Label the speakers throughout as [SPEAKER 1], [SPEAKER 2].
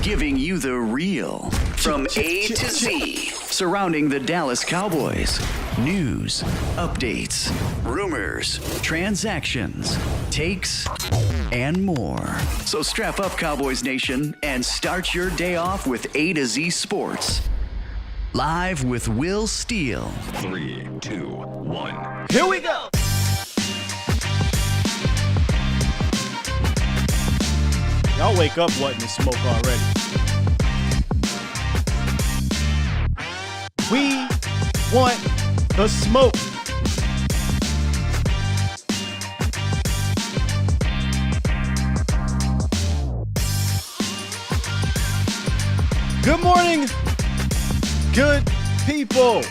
[SPEAKER 1] giving you the real from A to Z surrounding the Dallas Cowboys. News, updates, rumors, transactions, takes, and more. So strap up, Cowboys Nation, and start your day off with A to Z Sports. Live with Will Steele.
[SPEAKER 2] 3, 2, 1.
[SPEAKER 3] Here we go. Y'all wake up wanting to smoke already. We want the smoke. Good morning, good people.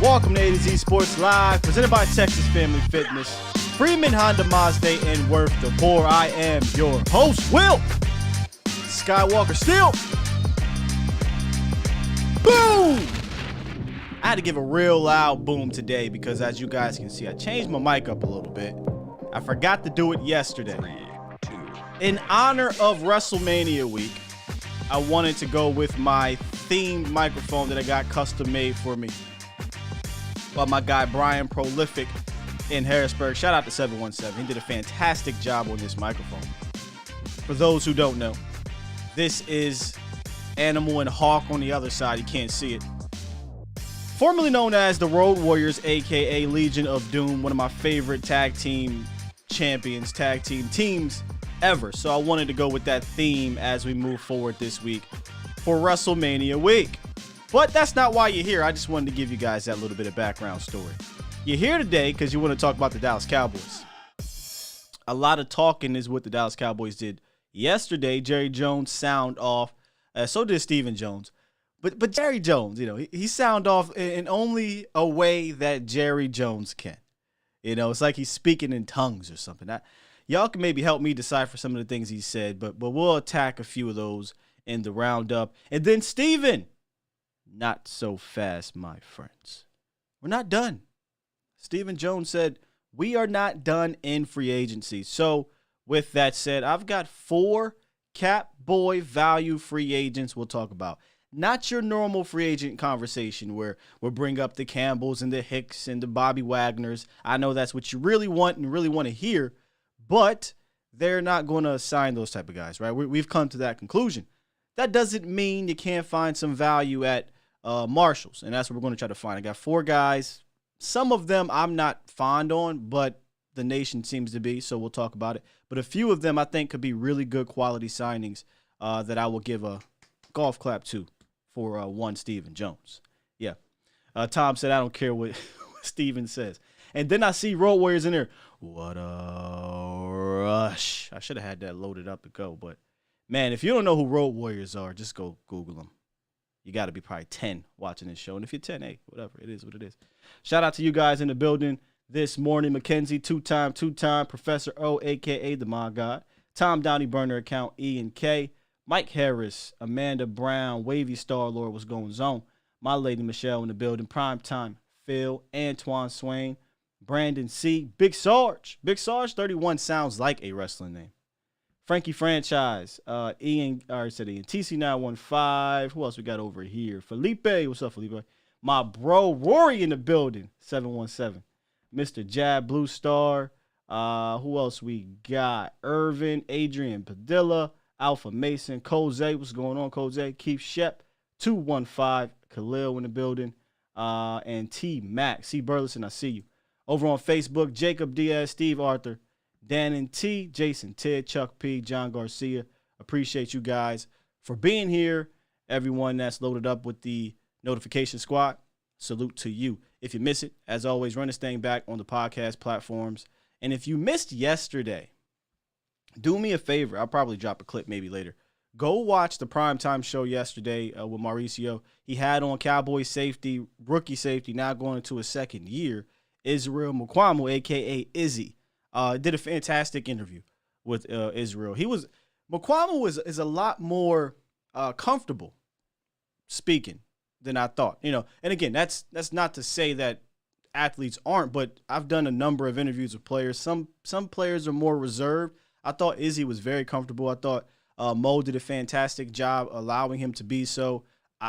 [SPEAKER 3] Welcome to A to Z Sports Live, presented by Texas Family Fitness, Freeman Honda Mazda, and Worth the Poor. I am your host, Will Skywalker Steele. Boom! I had to give a real loud boom today because, as you guys can see, I changed my mic up a little bit. I forgot to do it yesterday.
[SPEAKER 2] 3, 2.
[SPEAKER 3] In honor of WrestleMania week, I wanted to go with my themed microphone that I got custom made for me by my guy Brian Prolific in Harrisburg. Shout out to 717. He did a fantastic job on this microphone. For those who don't know, this is Animal and Hawk on the other side. You can't see it. Formerly known as the Road Warriors, aka Legion of Doom, one of my favorite tag team champions, tag team teams ever. So I wanted to go with that theme as we move forward this week for WrestleMania week. But that's not why you're here. I just wanted to give you guys that little bit of background story. You're here today because you want to talk about the Dallas Cowboys. A lot of talking is what the Dallas Cowboys did yesterday. Jerry Jones sound off. So did Stephen Jones. But Jerry Jones, he sound off in only a way that Jerry Jones can. It's like he's speaking in tongues or something. Y'all can maybe help me decipher some of the things he said, but we'll attack a few of those in the roundup. And then Stephen, not so fast, my friends. We're not done. Stephen Jones said, we are not done in free agency. So with that said, I've got 4 cap boy value free agents we'll talk about. Not your normal free agent conversation where we'll bring up the Campbells and the Hicks and the Bobby Wagners. I know that's what you really want and really want to hear, but they're not going to sign those type of guys, right? We've come to that conclusion. That doesn't mean you can't find some value at Marshalls, and that's what we're going to try to find. I got 4 guys. Some of them I'm not fond on, but the nation seems to be, so we'll talk about it. But a few of them I think could be really good quality signings that I will give a golf clap to for one Stephen Jones. Yeah. Tom said, I don't care what Stephen says. And then I see Road Warriors in there. What a rush. I should have had that loaded up to go. But, man, if you don't know who Road Warriors are, just go Google them. You got to be probably 10 watching this show. And if you're 10, hey, whatever. It is what it is. Shout out to you guys in the building this morning. Mackenzie, two-time, Professor O, a.k.a. the My God. Tom Downey Burner account, E and K. Mike Harris, Amanda Brown, Wavy Star-Lord, what's going on? My lady Michelle in the building. Primetime, Phil, Antoine Swain, Brandon C. Big Sarge. Big Sarge 31 sounds like a wrestling name. Frankie Franchise, Ian, I already said Ian, TC915. Who else we got over here? Felipe, what's up, Felipe? My bro, Rory in the building, 717. Mr. Jab, Blue Star. Who else we got? Irvin, Adrian Padilla, Alpha Mason, Koze, what's going on, Koze? Keith Shep, 215, Khalil in the building, and T Mac, C Burleson, I see you. Over on Facebook, Jacob Diaz, Steve Arthur, Dan and T, Jason Ted, Chuck P, John Garcia. Appreciate you guys for being here. Everyone that's loaded up with the notification squad, salute to you. If you miss it, as always, run this thing back on the podcast platforms. And if you missed yesterday, do me a favor. I'll probably drop a clip maybe later. Go watch the primetime show yesterday with Mauricio. He had on Cowboys safety, rookie safety, now going into his second year, Israel Mukwamo, a.k.a. Izzy. Did a fantastic interview with Israel. Mukwamo is a lot more comfortable speaking than I thought. And again, that's not to say that athletes aren't, but I've done a number of interviews with players. Some players are more reserved. I thought Izzy was very comfortable. I thought Mo did a fantastic job allowing him to be so.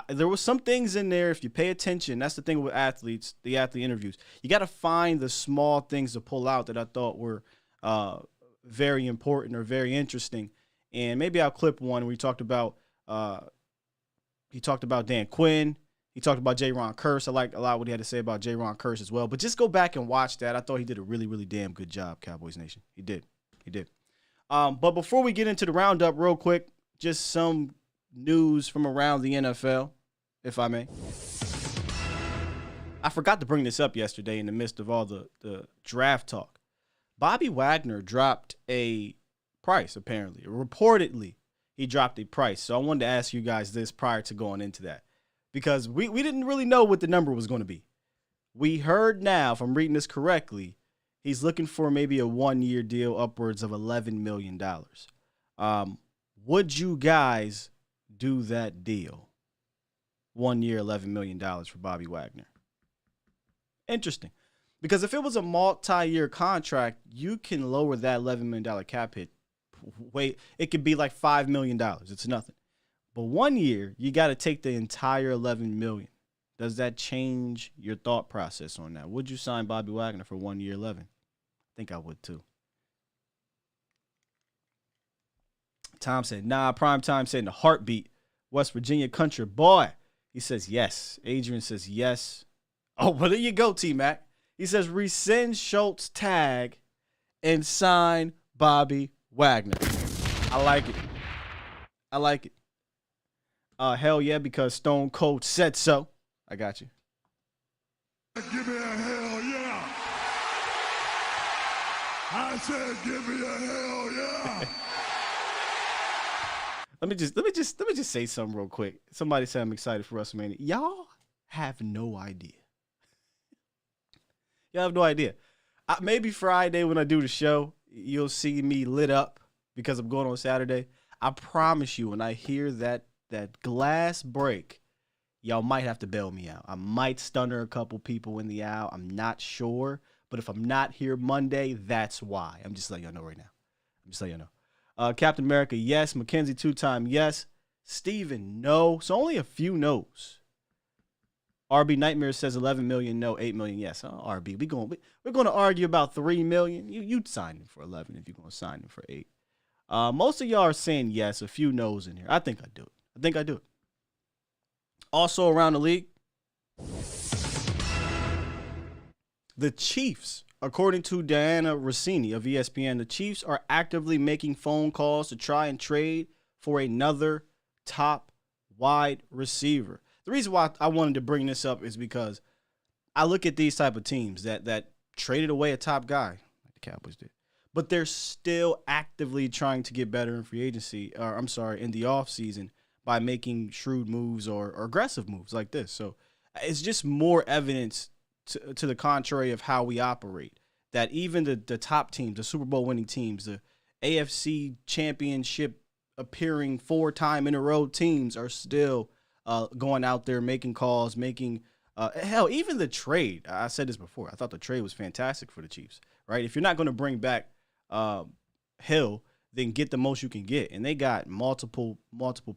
[SPEAKER 3] There was some things in there, if you pay attention, that's the thing with athletes, the athlete interviews. You got to find the small things to pull out that I thought were very important or very interesting. And maybe I'll clip one where he talked about Dan Quinn. He talked about J-Ron Curse. I like a lot what he had to say about J-Ron Curse as well. But just go back and watch that. I thought he did a really, really damn good job, Cowboys Nation. He did. But before we get into the roundup real quick, just some news from around the NFL, if I may. I forgot to bring this up yesterday in the midst of all the draft talk. Bobby Wagner dropped a price, apparently. Reportedly, he dropped a price. So I wanted to ask you guys this prior to going into that, because we didn't really know what the number was going to be. We heard now, if I'm reading this correctly, he's looking for maybe a 1-year deal upwards of $11 million. Would you guys do that deal? 1 year, $11 million for Bobby Wagner. Interesting. Because if it was a multi-year contract, you can lower that $11 million cap hit. Wait, it could be like $5 million. It's nothing. But 1 year, you got to take the entire $11 million. Does that change your thought process on that? Would you sign Bobby Wagner for 1 year, 11? I think I would too. Tom said, nah. Prime Time said in a heartbeat. West Virginia country boy. He says yes. Adrian says yes. Oh, well, there you go, T-Mac. He says rescind Schultz tag and sign Bobby Wagner. I like it. I like it. Hell yeah, because Stone Cold said so. I got you.
[SPEAKER 4] Give me a hell yeah. I said give me a hell yeah.
[SPEAKER 3] Let me just say something real quick. Somebody said I'm excited for WrestleMania. Y'all have no idea. Y'all have no idea. Maybe Friday when I do the show, you'll see me lit up because I'm going on Saturday. I promise you, when I hear that glass break, y'all might have to bail me out. I might stunner a couple people in the aisle. I'm not sure. But if I'm not here Monday, that's why. I'm just letting y'all know right now. Captain America, yes. Mackenzie, 2-time, yes. Steven, no. So only a few no's. RB Nightmare says 11 million, no. 8 million, yes. RB, we're going to argue about 3 million. You'd sign him for 11 if you're going to sign him for 8. Most of y'all are saying yes. A few no's in here. I think I do it. Also around the league, the Chiefs, according to Diana Rossini of ESPN, the Chiefs are actively making phone calls to try and trade for another top wide receiver. The reason why I wanted to bring this up is because I look at these type of teams that traded away a top guy, like the Cowboys did, but they're still actively trying to get better in free agency, in the offseason by making shrewd moves or aggressive moves like this. So it's just more evidence to the contrary of how we operate, that even the top teams, the Super Bowl winning teams, the AFC championship appearing 4-time in a row teams are still going out there making calls, hell, even the trade. I said this before. I thought the trade was fantastic for the Chiefs, right? If you're not going to bring back Hill, then get the most you can get. And they got multiple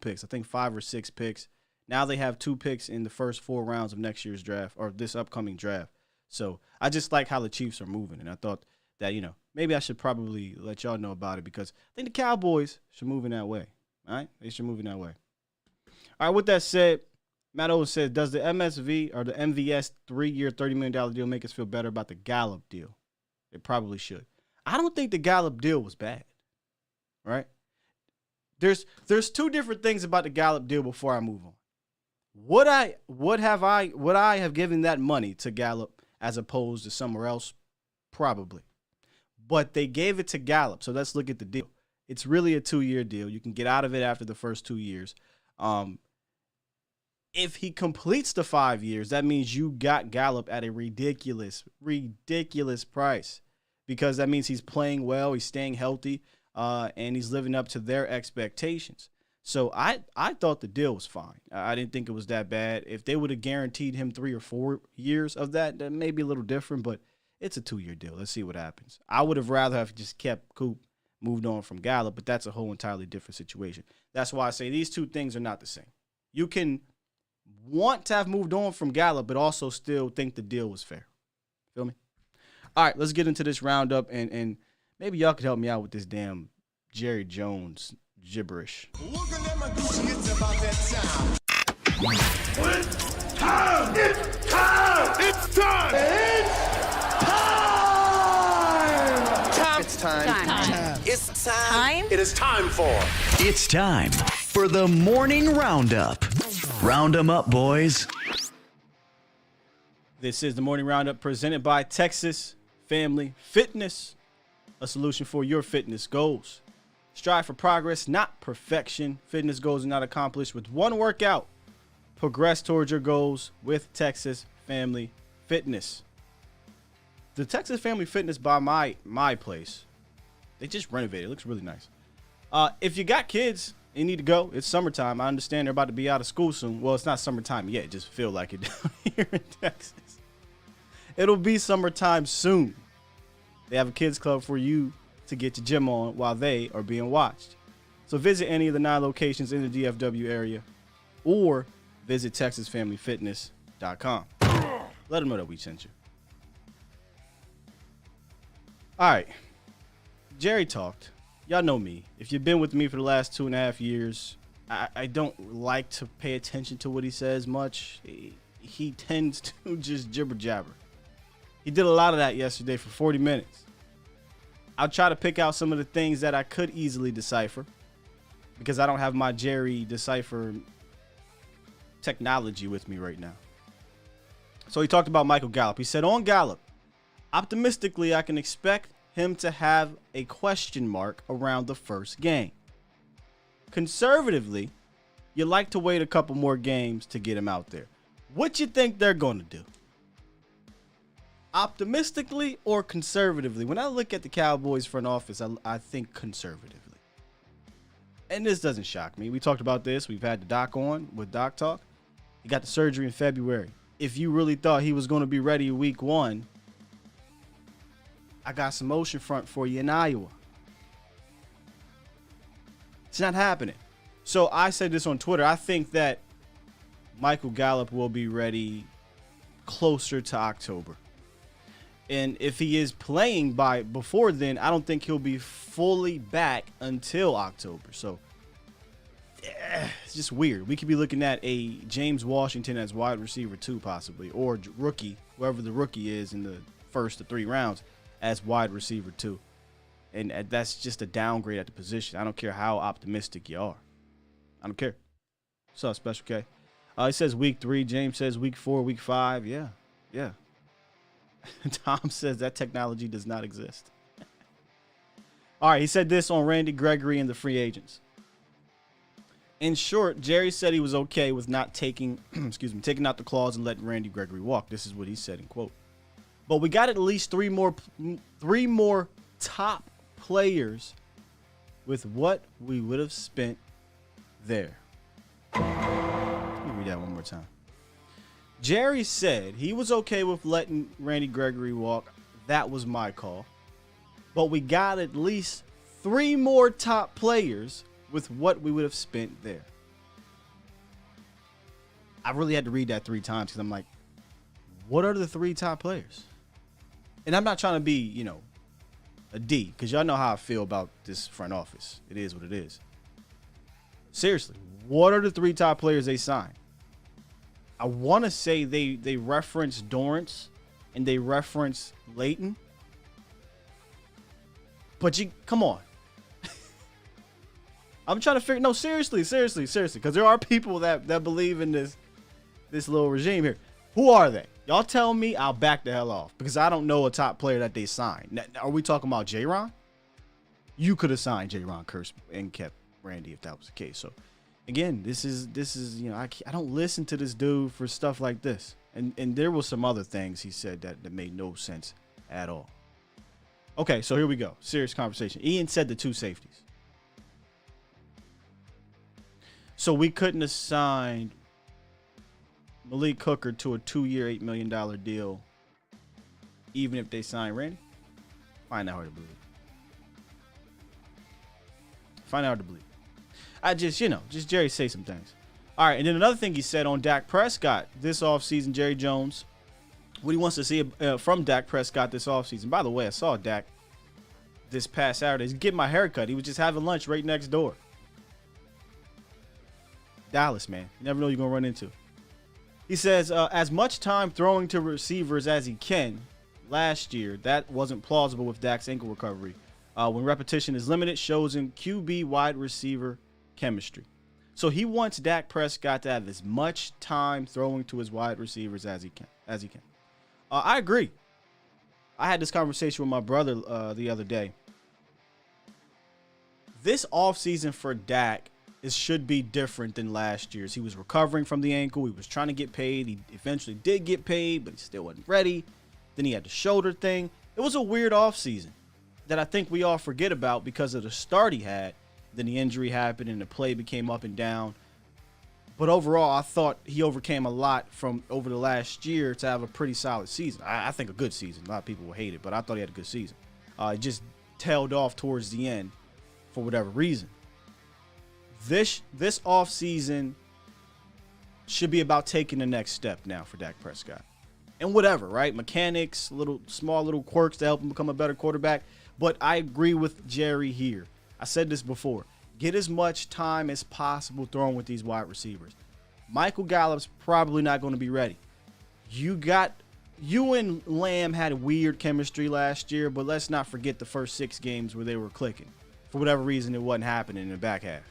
[SPEAKER 3] picks. I think 5 or 6 picks. Now they have 2 picks in the first 4 rounds of next year's draft, or this upcoming draft. So I just like how the Chiefs are moving. And I thought that, maybe I should probably let y'all know about it, because I think the Cowboys should move in that way. All right? They should move in that way. All right, with that said, Matt Owens said, does the MSV or the MVS 3-year, $30 million deal make us feel better about the Gallup deal? It probably should. I don't think the Gallup deal was bad, right? There's 2 different things about the Gallup deal before I move on. Would I have given that money to Gallup as opposed to somewhere else? Probably. But they gave it to Gallup, so let's look at the deal. It's really a 2-year deal. You can get out of it after the first 2 years. If he completes the 5 years, that means you got Gallup at a ridiculous price, because that means he's playing well, he's staying healthy, and he's living up to their expectations. So I thought the deal was fine. I didn't think it was that bad. If they would have guaranteed him 3 or 4 years of that may be a little different, but it's a 2-year deal. Let's see what happens. I would have rather have just kept Coop moved on from Gallup, but that's a whole entirely different situation. That's why I say these two things are not the same. You can want to have moved on from Gallup, but also still think the deal was fair. Feel me? All right, let's get into this roundup, and maybe y'all could help me out with this damn Jerry Jones gibberish.
[SPEAKER 5] Looking at my Gucci, it's about that time.
[SPEAKER 4] It's time! It's time! It's time! It's time!
[SPEAKER 5] It's time.
[SPEAKER 6] It is time for.
[SPEAKER 1] It's time for the morning roundup. Round 'em up, boys.
[SPEAKER 3] This is the morning roundup presented by Texas Family Fitness, a solution for your fitness goals. Strive for progress, not perfection. Fitness goals are not accomplished with one workout. Progress towards your goals with Texas Family Fitness. The Texas Family Fitness by my place, they just renovated. It looks really nice. If you got kids and you need to go, it's summertime. I understand they're about to be out of school soon. Well, it's not summertime yet. It just feel like it down here in Texas. It'll be summertime soon. They have a kids club for you to get your gym on while they are being watched. So visit any of the 9 locations in the DFW area or visit TexasFamilyFitness.com. Let them know that we sent you. All right. Jerry talked. Y'all know me. If you've been with me for the last 2.5 years, I don't like to pay attention to what he says much. He tends to just jibber jabber. He did a lot of that yesterday for 40 minutes. I'll try to pick out some of the things that I could easily decipher because I don't have my Jerry decipher technology with me right now. So he talked about Michael Gallup. He said on Gallup, optimistically, I can expect him to have a question mark around the first game. Conservatively, you like to wait a couple more games to get him out there. What you think they're going to do? Optimistically or conservatively? When I look at the Cowboys front office, I think conservatively. And this doesn't shock me. We talked about this. We've had the doc on with Doc Talk. He got the surgery in February. If you really thought he was going to be ready week 1, I got some ocean front for you in Iowa. It's not happening. So I said this on Twitter. I think that Michael Gallup will be ready closer to October. And if he is playing before then, I don't think he'll be fully back until October. So it's just weird. We could be looking at a James Washington as wide receiver 2 possibly, or rookie, whoever the rookie is in the first of 3 rounds, as wide receiver 2. And that's just a downgrade at the position. I don't care how optimistic you are. I don't care. What's up, Special K? He says week 3. James says week 4, week 5. Yeah. Tom says that technology does not exist. All right, he said this on Randy Gregory and the free agents. In short, Jerry said he was okay with not taking out the clause and letting Randy Gregory walk. This is what he said in quote. But we got at least three more top players with what we would have spent there. Let me read that one more time. Jerry said he was okay with letting Randy Gregory walk. That was my call. But we got at least 3 more top players with what we would have spent there. I really had to read that 3 times because I'm like, what are the 3 top players? And I'm not trying to be, a D, because y'all know how I feel about this front office. It is what it is. Seriously, what are the 3 top players they signed? I want to say they reference Dorrance and they reference Leighton. But come on. I'm trying to figure, no, seriously, because there are people that believe in this little regime here. Who are they? Y'all tell me, I'll back the hell off because I don't know a top player that they signed. Now, are we talking about J-Ron? You could have signed J-Ron Curse and kept Randy if that was the case. So again, this is I don't listen to this dude for stuff like this. And there were some other things he said that made no sense at all. Okay, so here we go. Serious conversation. Ian said the 2 safeties. So we couldn't have signed Malik Hooker to a 2-year, $8 million deal, even if they signed Randy? Find that hard to believe. Find it hard to believe. I just, just Jerry say some things. All right, and then another thing he said on Dak Prescott this offseason, Jerry Jones, what he wants to see from Dak Prescott this offseason. By the way, I saw Dak this past Saturday. He's getting my haircut. He was just having lunch right next door. Dallas, man. You never know you're going to run into. He says, as much time throwing to receivers as he can last year, that wasn't plausible with Dak's ankle recovery. When repetition is limited, shows in QB wide receiver chemistry. So he wants Dak Prescott to have as much time throwing to his wide receivers as he can. I agree. I had this conversation with my brother the other day. This offseason for Dak should be different than last year's. He was recovering from the ankle. He was trying to get paid. He eventually did get paid, but he still wasn't ready. Then he had the shoulder thing. It was a weird offseason that I think we all forget about because of the start he had. Then the injury happened and the play became up and down. But overall, I thought he overcame a lot from over the last year to have a pretty solid season. I think a good season. A lot of people will hate it, but I thought he had a good season. It just tailed off towards the end for whatever reason. This offseason should be about taking the next step now for Dak Prescott. And whatever, right? Mechanics, small little quirks to help him become a better quarterback. But I agree with Jerry here. I said this before. Get as much time as possible throwing with these wide receivers. Michael Gallup's probably not going to be ready. You and Lamb had weird chemistry last year, but let's not forget the first 6 games where they were clicking. For whatever reason, it wasn't happening in the back half.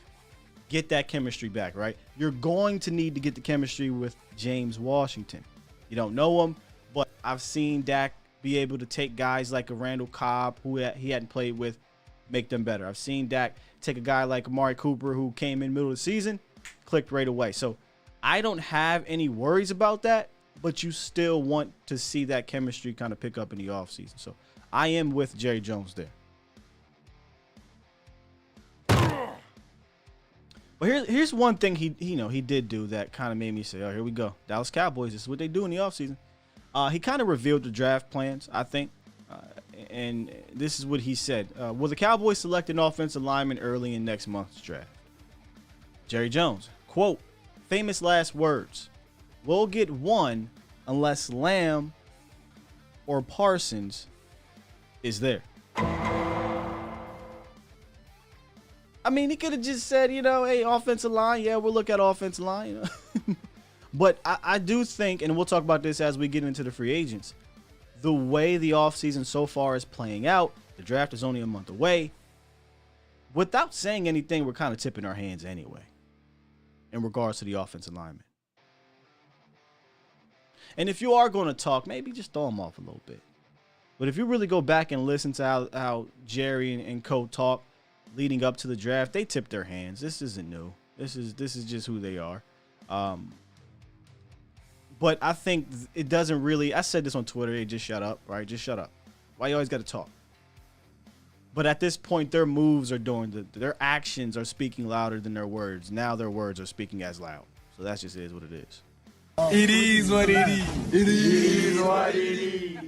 [SPEAKER 3] Get that chemistry back, right? You're going to need to get the chemistry with James Washington. You don't know him, but I've seen Dak be able to take guys like a Randall Cobb, who he hadn't played with, make them better. I've seen Dak take a guy like Amari Cooper, who came in middle of the season, clicked right away. So I don't have any worries about that, but you still want to see that chemistry kind of pick up in the offseason. So I am with Jerry Jones there. But here's one thing he did do that kind of made me say, oh, here we go. Dallas Cowboys, this is what they do in the offseason. He kind of revealed the draft plans, I think. And this is what he said. Will the Cowboys select an offensive lineman early in next month's draft? Jerry Jones, quote, famous last words. We'll get one unless Lamb or Parsons is there. I mean, he could have just said, hey, offensive line. Yeah, we'll look at offensive line. But I do think, and we'll talk about this as we get into the free agents, the way the offseason so far is playing out, the draft is only a month away. Without saying anything, we're kind of tipping our hands anyway in regards to the offensive lineman. And if you are going to talk, maybe just throw them off a little bit. But if you really go back and listen to how Jerry and Co talk leading up to the draft, they tip their hands. This isn't new. This is just who they are. But I think it doesn't really. I said this on Twitter. Hey, just shut up, right? Just shut up. Why you always got to talk? But at this point, their moves are their actions are speaking louder than their words. Now their words are speaking as loud. So that just is what it is.
[SPEAKER 4] It is what it is. It is what it is.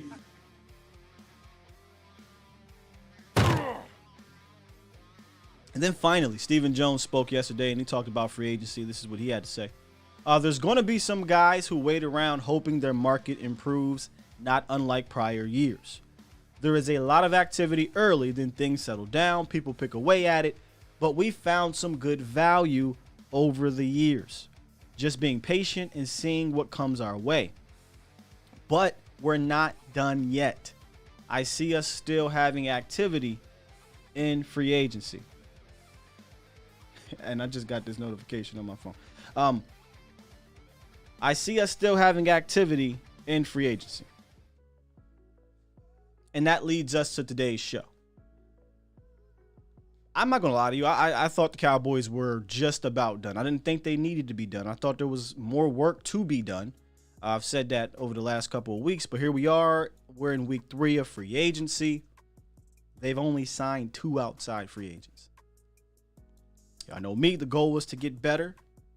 [SPEAKER 3] And then finally, Stephen Jones spoke yesterday, and he talked about free agency. This is what he had to say. There's going to be some guys who wait around hoping their market improves, not unlike prior years. There is a lot of activity early, then things settle down, people pick away at it, but we found some good value over the years. Just being patient and seeing what comes our way. But we're not done yet. I see us still having activity in free agency. And I just got this notification on my phone. I see us still having activity in free agency. And that leads us to today's show. I'm not going to lie to you. I thought the Cowboys were just about done. I didn't think they needed to be done. I thought there was more work to be done. I've said that over the last couple of weeks, but here we are. We're in week 3 of free agency. They've only signed 2 outside free agents. I know me, the goal was to get better,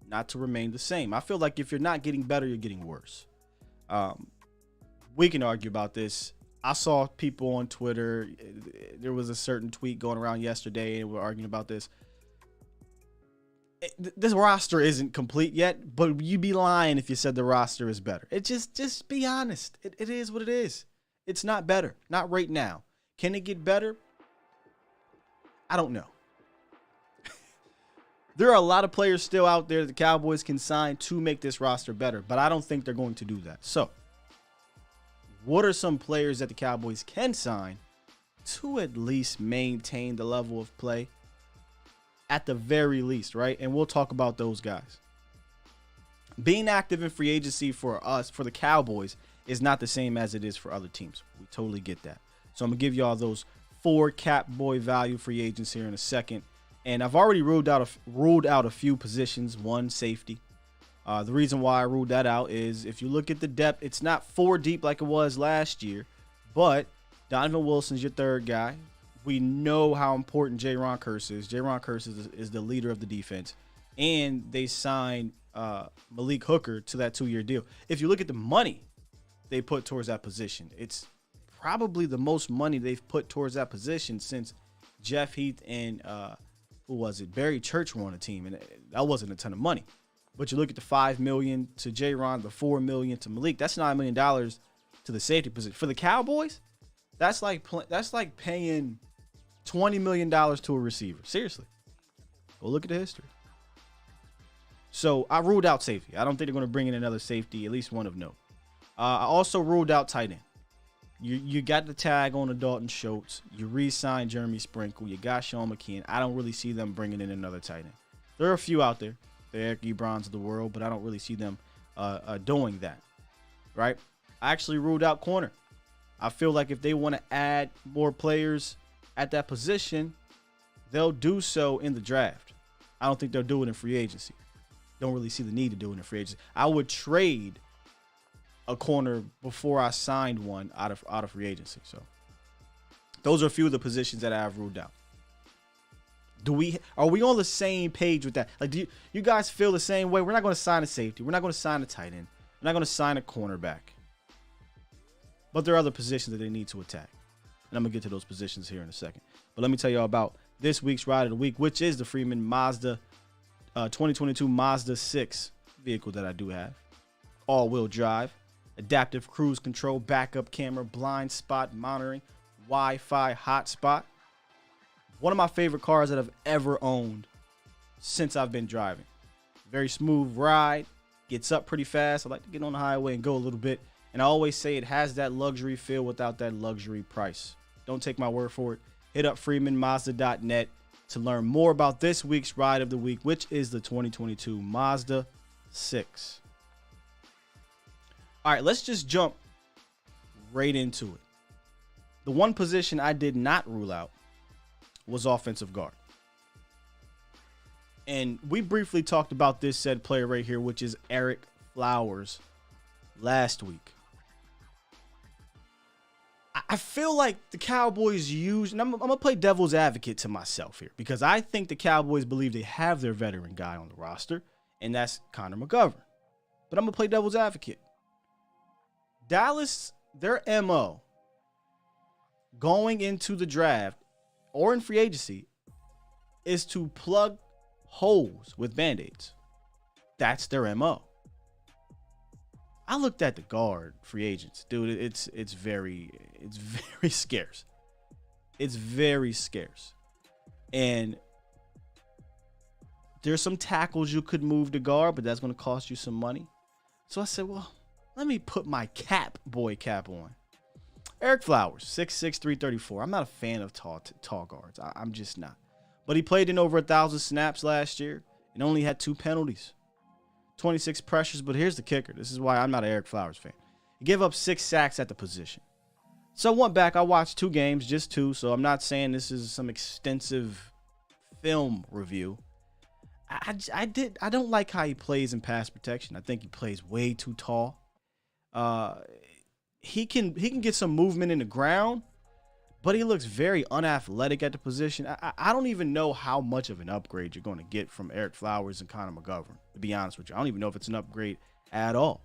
[SPEAKER 3] not to remain the same. I feel like if you're not getting better, you're getting worse. We can argue about this. I saw people on Twitter. There was a certain tweet going around yesterday, and we're arguing about this. This roster isn't complete yet, but you'd be lying if you said the roster is better. It just be honest. It is what it is. It's not better. Not right now. Can it get better? I don't know. There are a lot of players still out there that the Cowboys can sign to make this roster better, but I don't think they're going to do that. So, what are some players that the Cowboys can sign to at least maintain the level of play at the very least, right? And we'll talk about those guys. Being active in free agency for us, for the Cowboys, is not the same as it is for other teams. We totally get that. So I'm going to give y'all those 4 cap boy value free agents here in a second. And I've already ruled out a few positions, one safety. The reason why I ruled that out is if you look at the depth, it's not 4 deep like it was last year, but Donovan Wilson's your third guy. We know how important Jaron Kearse is. Jaron Kearse is the leader of the defense. And they signed Malik Hooker to that 2-year deal. If you look at the money they put towards that position, it's probably the most money they've put towards that position since Jeff Heath and who was it? Barry Church were on the team, and that wasn't a ton of money. But you look at the $5 million to Jaron, the $4 million to Malik. That's $9 million to the safety position for the Cowboys. That's like paying $20 million to a receiver. Seriously, go look at the history. So I ruled out safety. I don't think they're going to bring in another safety, at least one of note. I also ruled out tight end. You got the tag on the Dalton Schultz. You re-signed Jeremy Sprinkle. You got Sean McKeon. I don't really see them bringing in another tight end. There are a few out there, the Eric Ebrons of the world, but I don't really see them doing that, right? I actually ruled out corner. I feel like if they want to add more players at that position, they'll do so in the draft. I don't think they'll do it in free agency. Don't really see the need to do it in free agency. I would trade a corner before I signed one out of free agency. So those are a few of the positions that I have ruled out. Are we on the same page with that? Like, do you guys feel the same way? We're not going to sign a safety. We're not going to sign a tight end. We're not going to sign a cornerback. But there are other positions that they need to attack. And I'm going to get to those positions here in a second. But let me tell you all about this week's Ride of the Week, which is the Freeman Mazda 2022 Mazda 6 vehicle that I do have. All-wheel drive, adaptive cruise control, backup camera, blind spot monitoring, Wi-Fi hotspot. One of my favorite cars that I've ever owned since I've been driving. Very smooth ride, gets up pretty fast. I like to get on the highway and go a little bit. And I always say it has that luxury feel without that luxury price. Don't take my word for it. Hit up freemanmazda.net to learn more about this week's Ride of the Week, which is the 2022 Mazda 6. All right, let's just jump right into it. The one position I did not rule out was offensive guard. And we briefly talked about this said player right here, which is Eric Flowers, last week. I feel like the Cowboys use, and I'm going to play devil's advocate to myself here, because I think the Cowboys believe they have their veteran guy on the roster, and that's Connor McGovern. But I'm going to play devil's advocate. Dallas, their MO going into the draft or in free agency is to plug holes with Band-Aids. That's their MO. I looked at the guard free agents, dude. It's very scarce. It's very scarce, and there's some tackles you could move to guard, but that's going to cost you some money. So I said, well, let me put my cap on. Eric Flowers, 6'6", 334. I'm not a fan of tall guards. I'm just not. But he played in over 1,000 snaps last year and only had 2 penalties. 26 pressures, but here's the kicker. This is why I'm not an Eric Flowers fan. He gave up 6 sacks at the position. So I went back. I watched 2 games, just 2. So I'm not saying this is some extensive film review. I don't like how he plays in pass protection. I think he plays way too tall. He can get some movement in the ground, but he looks very unathletic at the position. I don't even know how much of an upgrade you're going to get from Eric Flowers and Connor McGovern, to be honest with you. I don't even know if it's an upgrade at all,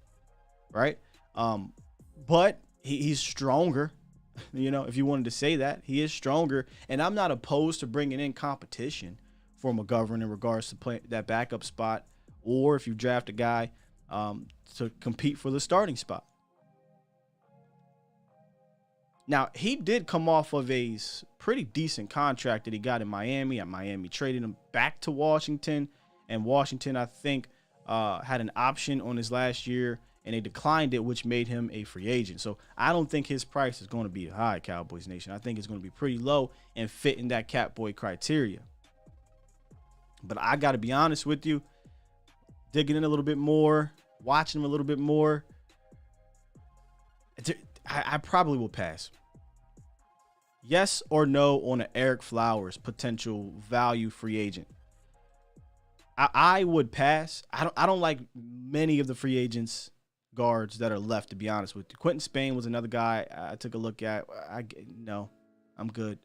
[SPEAKER 3] right? But he's stronger, if you wanted to say that. He is stronger, and I'm not opposed to bringing in competition for McGovern in regards to play that backup spot, or if you draft a guy to compete for the starting spot. Now, he did come off of a pretty decent contract that he got in Miami. And Miami traded him back to Washington. And Washington, I think, had an option on his last year, and they declined it, which made him a free agent. So I don't think his price is going to be high, Cowboys Nation. I think it's going to be pretty low and fit in that Catboy criteria. But I got to be honest with you, digging in a little bit more, watching him a little bit more, I probably will pass. Yes or no on an Eric Flowers potential value free agent? I would pass. I don't like many of the free agents guards that are left, to be honest with you. Quentin Spain was another guy I took a look at. No, I'm good.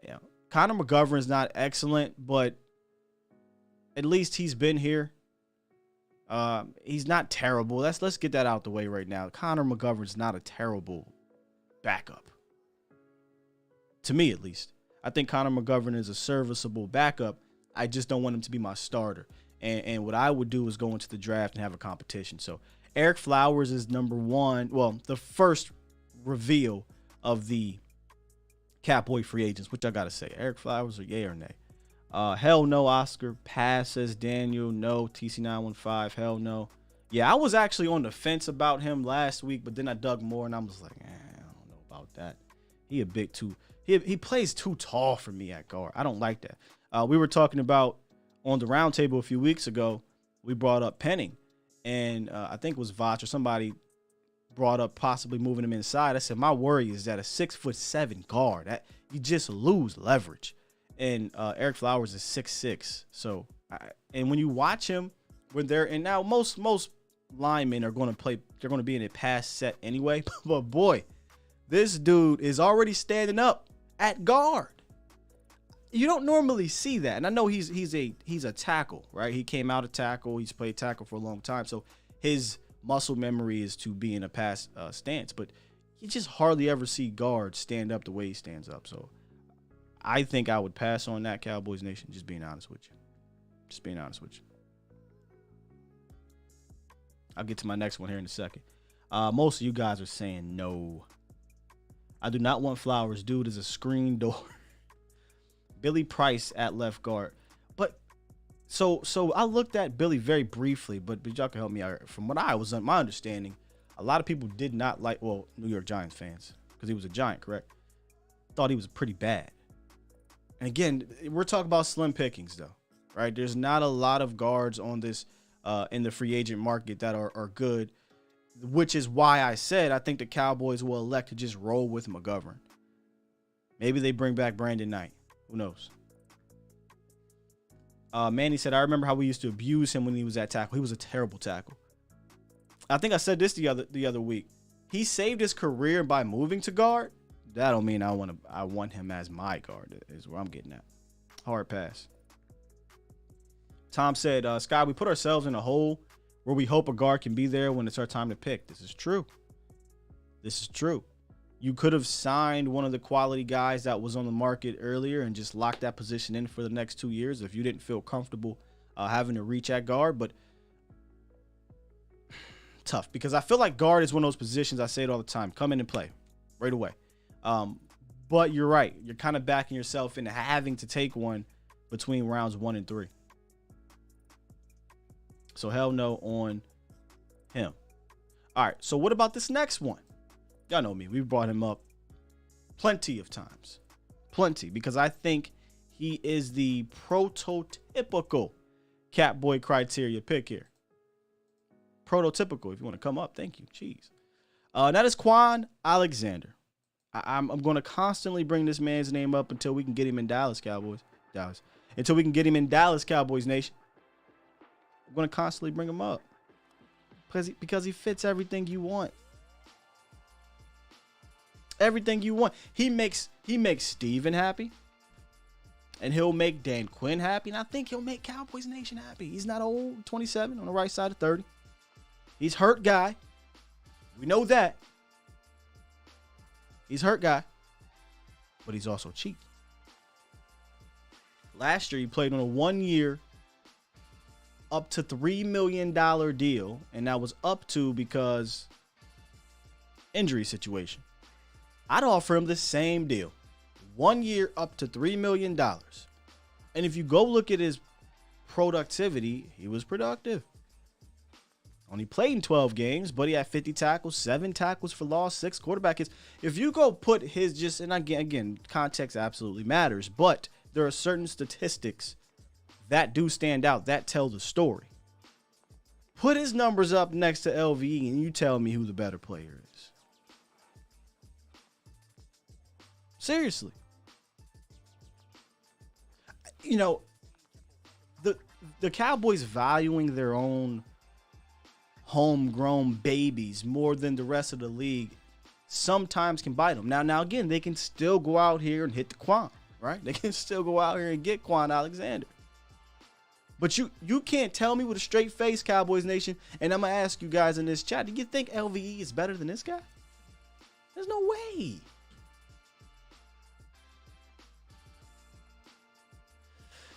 [SPEAKER 3] Yeah, Connor McGovern is not excellent, but at least he's been here. He's not terrible. Let's get that out the way right now. Connor McGovern's not a terrible backup. To me, at least. I think Connor McGovern is a serviceable backup. I just don't want him to be my starter. And what I would do is go into the draft and have a competition. So Eric Flowers is number one. Well, the first reveal of the Catboy free agents, which I got to say. Eric Flowers, or yay or nay? Hell no, Oscar. Pass, says Daniel. No, TC915. Hell no. Yeah, I was actually on the fence about him last week, but then I dug more, and I was like, I don't know about that. He a bit too... He plays too tall for me at guard. I don't like that. We were talking about on the roundtable a few weeks ago, we brought up Penning, and I think it was Vach or somebody brought up possibly moving him inside. I said, my worry is that a 6'7" guard, that you just lose leverage. And Eric Flowers is 6'6". So, and when you watch him, when they're, and now most linemen are going to play, they're going to be in a pass set anyway. But boy, this dude is already standing up at guard. You don't normally see that. And I know he's a tackle, right? He came out of tackle. He's played tackle for a long time. So his muscle memory is to be in a pass stance. But you just hardly ever see guards stand up the way he stands up. So I think I would pass on that, Cowboys Nation, just being honest with you. Just being honest with you. I'll get to my next one here in a second. Most of you guys are saying no. I do not want Flowers. Dude is a screen door. Billy Price at left guard. But so I looked at Billy very briefly, but y'all can help me out. From what my understanding, a lot of people did not like, well, New York Giants fans, because he was a Giant, correct? Thought he was pretty bad. And again, we're talking about slim pickings, though, right? There's not a lot of guards on this in the free agent market that are good, which is why I said I think the Cowboys will elect to just roll with McGovern. Maybe they bring back Brandon Knight. Who knows? Manny said, I remember how we used to abuse him when he was at tackle. He was a terrible tackle. I think I said this the other week. He saved his career by moving to guard. That don't mean I want him as my guard, is where I'm getting at. Hard pass. Tom said, Sky, we put ourselves in a hole where we hope a guard can be there when it's our time to pick. This is true. This is true. You could have signed one of the quality guys that was on the market earlier and just locked that position in for the next 2 years if you didn't feel comfortable having to reach at guard. But tough, because I feel like guard is one of those positions, I say it all the time, come in and play right away. But you're right. You're kind of backing yourself into having to take one between rounds 1 and 3. So hell no on him. All right. So what about this next one? Y'all know me. We've brought him up plenty of times. Plenty. Because I think he is the prototypical Catboy criteria pick here. Prototypical. If you want to come up. Thank you. Jeez. That is Quan Alexander. I'm going to constantly bring this man's name up until we can get him in Dallas, Cowboys. Until we can get him in Dallas, Cowboys Nation. I'm going to constantly bring him up. Because he fits everything you want. Everything you want. He makes Steven happy. And he'll make Dan Quinn happy. And I think he'll make Cowboys Nation happy. He's not old, 27, on the right side of 30. He's hurt guy. We know that. He's hurt guy. But he's also cheap. Last year, he played on a 1-year, up to $3 million deal, and that was up to because injury situation. I'd offer him the same deal. 1 year, up to $3 million. And if you go look at his productivity, he was productive. Only played in 12 games, but he had 50 tackles, 7 tackles for loss, 6 quarterback hits. If you go put his just, and again, context absolutely matters, but there are certain statistics that do stand out, that tell the story. Put his numbers up next to LVE and you tell me who the better player is. Seriously. You know, the Cowboys valuing their own homegrown babies more than the rest of the league sometimes can bite them. Now again, they can still go out here and hit the Quan, right? They can still go out here and get Quan Alexander. But you can't tell me with a straight face, Cowboys Nation, and I'm going to ask you guys in this chat, do you think LVE is better than this guy? There's no way.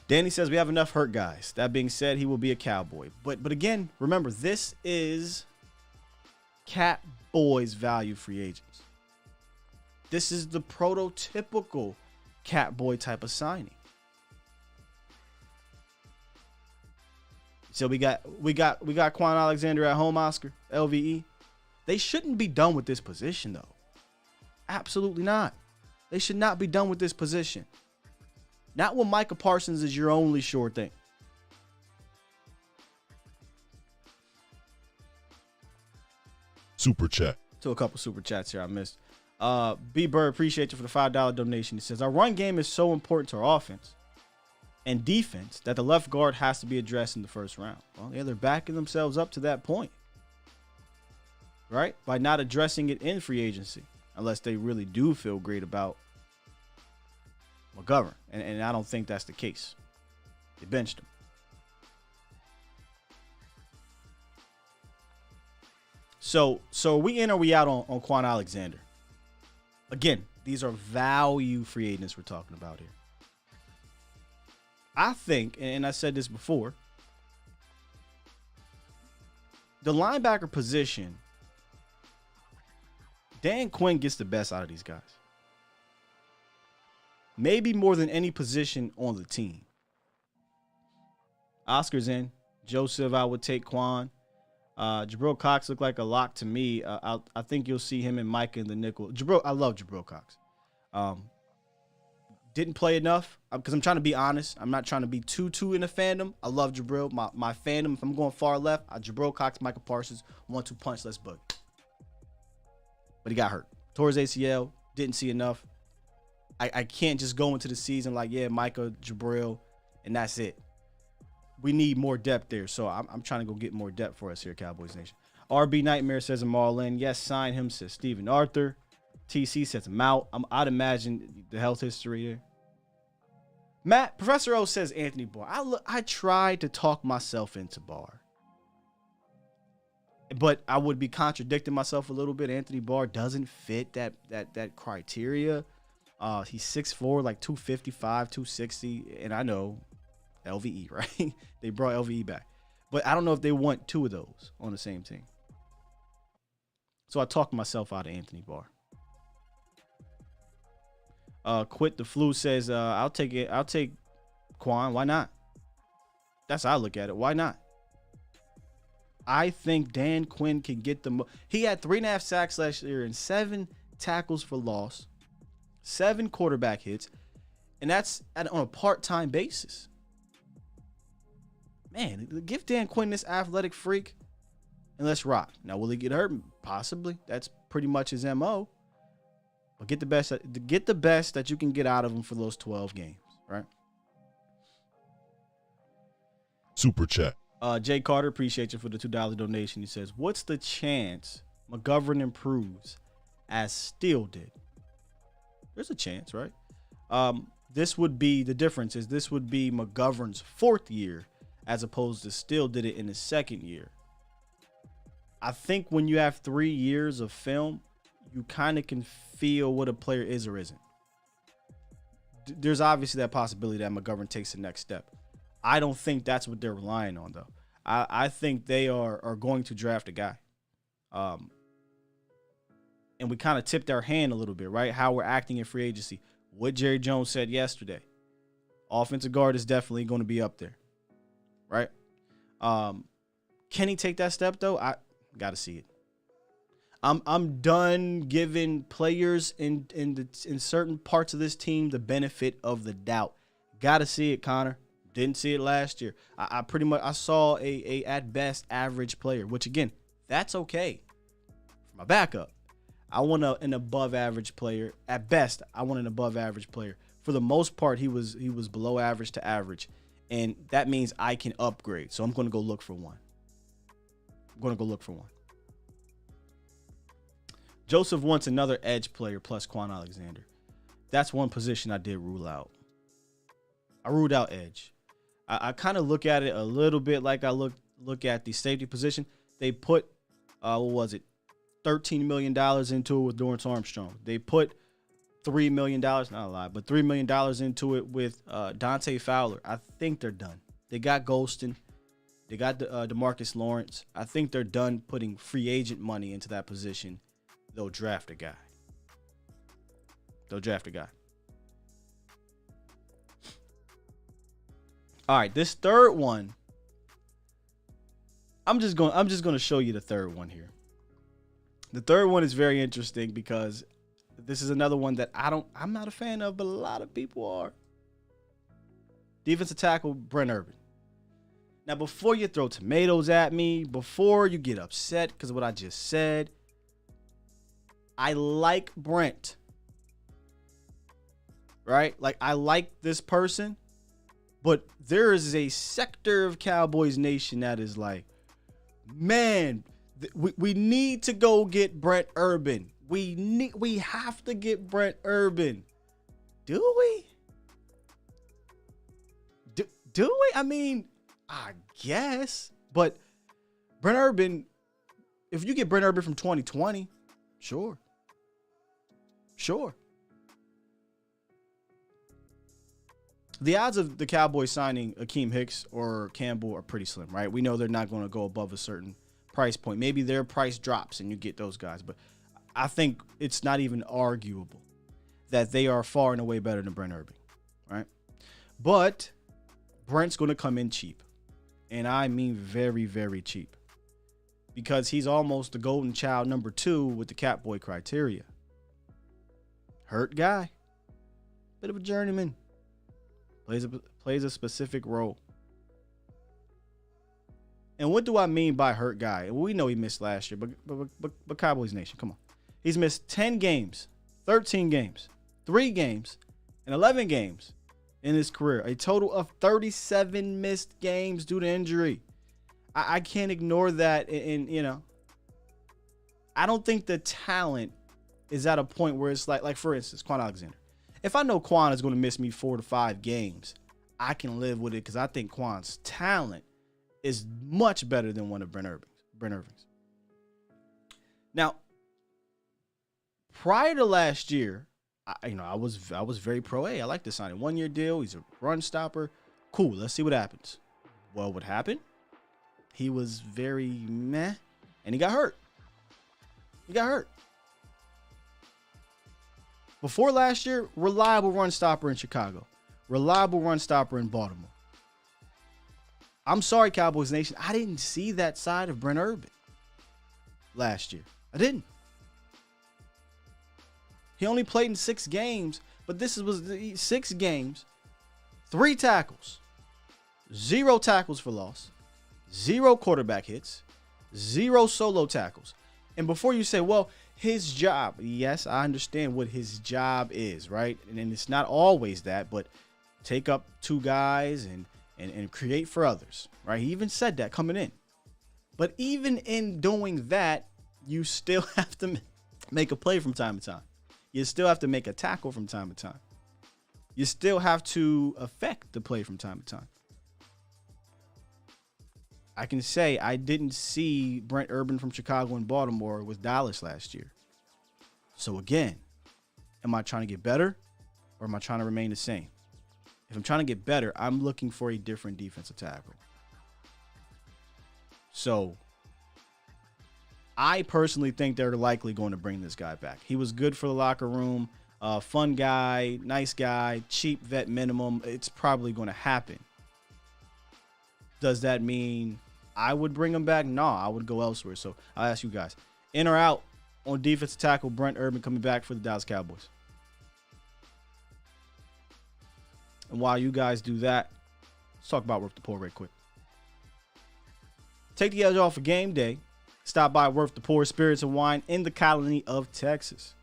[SPEAKER 3] Danny says we have enough hurt guys. That being said, he will be a Cowboy. But again, remember, this is Catboys value free agents. This is the prototypical Catboy type of signing. So we got Quan Alexander at home, Oscar, LVE. They shouldn't be done with this position, though. Absolutely not. They should not be done with this position. Not when Micah Parsons is your only sure thing.
[SPEAKER 6] Super chat.
[SPEAKER 3] To a couple super chats here I missed. B Bird, appreciate you for the $5 donation. He says, our run game is so important to our offense and defense that the left guard has to be addressed in the first round. Well, yeah, they're backing themselves up to that point, right? By not addressing it in free agency, unless they really do feel great about McGovern. And I don't think that's the case. They benched him. So are we in or are we out on Quan Alexander? Again, these are value free agents we're talking about here. I think, and I said this before, the linebacker position, Dan Quinn gets the best out of these guys. Maybe more than any position on the team. Oscar's in. Joseph, I would take Quan. Jabril Cox looked like a lock to me. I think you'll see him and Micah in the nickel. I love Jabril Cox. Didn't play enough because I'm trying to be honest. I'm not trying to be too in the fandom. I love Jabril. My fandom, if I'm going far left, Jabril Cox, Micah Parsons, 1-2 punch, let's bug. But he got hurt. Tore his ACL. Didn't see enough. I can't just go into the season like, yeah, Micah, Jabril, and that's it. We need more depth there. So I'm trying to go get more depth for us here, Cowboys Nation. RB Nightmare says I'm all in. Yes, sign him, says Stephen Arthur. TC says I'm out. I'd imagine the health history here. Matt, Professor O says Anthony Barr. I tried to talk myself into Barr, but I would be contradicting myself a little bit. Anthony Barr doesn't fit that criteria. He's 6'4", like 255, 260, and I know LVE, right? They brought LVE back, but I don't know if they want two of those on the same team. So I talked myself out of Anthony Barr. Quit the Flu says, I'll take it. I'll take Quan. Why not? That's how I look at it. Why not? I think Dan Quinn can get the he had 3.5 sacks last year and 7 tackles for loss, 7 quarterback hits, and that's on a part-time basis. Man, give Dan Quinn this athletic freak and let's rock. Now, will he get hurt? Possibly. That's pretty much his MO. But get the best that you can get out of him for those 12 games, right?
[SPEAKER 6] Super chat.
[SPEAKER 3] Jay Carter, appreciate you for the $2 donation. He says, what's the chance McGovern improves as Steele did? There's a chance, right? This would be the difference is this would be McGovern's 4th year as opposed to Steele did it in his 2nd year. I think when you have 3 years of film, you kind of can feel what a player is or isn't. there's obviously that possibility that McGovern takes the next step. I don't think that's what they're relying on, though. I think they are going to draft a guy. And we kind of tipped our hand a little bit, right? How we're acting in free agency. What Jerry Jones said yesterday. Offensive guard is definitely going to be up there, right? Can he take that step, though? I got to see it. I'm done giving players in certain parts of this team the benefit of the doubt. Got to see it, Connor. Didn't see it last year. I pretty much saw a at best average player, which again, that's okay. For my backup, I want an above average player. At best, I want an above average player. For the most part, he was below average to average, and that means I can upgrade. So I'm going to go look for one. Joseph wants another edge player plus Quan Alexander. That's one position I did rule out. I ruled out edge. I kind of look at it a little bit like I look at the safety position. They put, $13 million into it with Dorrance Armstrong. They put $3 million, not a lot, but $3 million into it with Dante Fowler. I think they're done. They got Golston. They got DeMarcus Lawrence. I think they're done putting free agent money into that position. They'll draft a guy. All right, this third one. I'm just going to show you the third one here. The third one is very interesting because this is another one that I'm not a fan of, but a lot of people are. Defensive tackle Brent Urban. Now, before you throw tomatoes at me, before you get upset because of what I just said, I like Brent. Right? Like, I like this person, but there is a sector of Cowboys Nation that is like, man, we need to go get Brent Urban. We have to get Brent Urban. Do we? Do we? I mean, I guess. But Brent Urban, if you get Brent Urban from 2020, sure. The odds of the Cowboys signing Akeem Hicks or Campbell are pretty slim, right? We know they're not going to go above a certain price point. Maybe their price drops and you get those guys. But I think it's not even arguable that they are far and away better than Brent Urban, right? But Brent's going to come in cheap. And I mean very, very cheap. Because he's almost the golden child number 2 with the Catboy criteria. Hurt guy. Bit of a journeyman. Plays a specific role. And what do I mean by hurt guy? We know he missed last year, but Cowboys Nation, come on. He's missed 10 games, 13 games, 3 games, and 11 games in his career. A total of 37 missed games due to injury. I can't ignore that. And I don't think the talent is at a point where it's like for instance, Quan Alexander. If I know Quan is going to miss me 4 to 5 games, I can live with it because I think Quan's talent is much better than one of Brent Irvin's. Now, prior to last year, I was very pro A. I like this signing. 1-year deal. He's a run stopper. Cool. Let's see what happens. Well, what happened? He was very meh, and he got hurt. Before last year, reliable run stopper in Chicago. Reliable run stopper in Baltimore. I'm sorry, Cowboys Nation. I didn't see that side of Brent Urban last year. I didn't. He only played in 6 games, but this was 6 games, 3 tackles, 0 tackles for loss, 0 quarterback hits, 0 solo tackles. And before you say, well, his job, yes, I understand what his job is, right? And it's not always that, but take up 2 guys and create for others, right? He even said that coming in. But even in doing that, you still have to make a play from time to time. You still have to make a tackle from time to time. You still have to affect the play from time to time. I can say I didn't see Brent Urban from Chicago and Baltimore with Dallas last year. So again, am I trying to get better or am I trying to remain the same? If I'm trying to get better, I'm looking for a different defensive tackle. So I personally think they're likely going to bring this guy back. He was good for the locker room, fun guy, nice guy, cheap vet minimum. It's probably going to happen. Does that mean I would bring him back? No, I would go elsewhere. So I'll ask you guys, in or out on defensive tackle Brent Urban coming back for the Dallas Cowboys? And while you guys do that, let's talk about Worth the Poor right quick. Take the edge off of game day. Stop by Worth the Poor Spirits and Wine in the colony of Texas.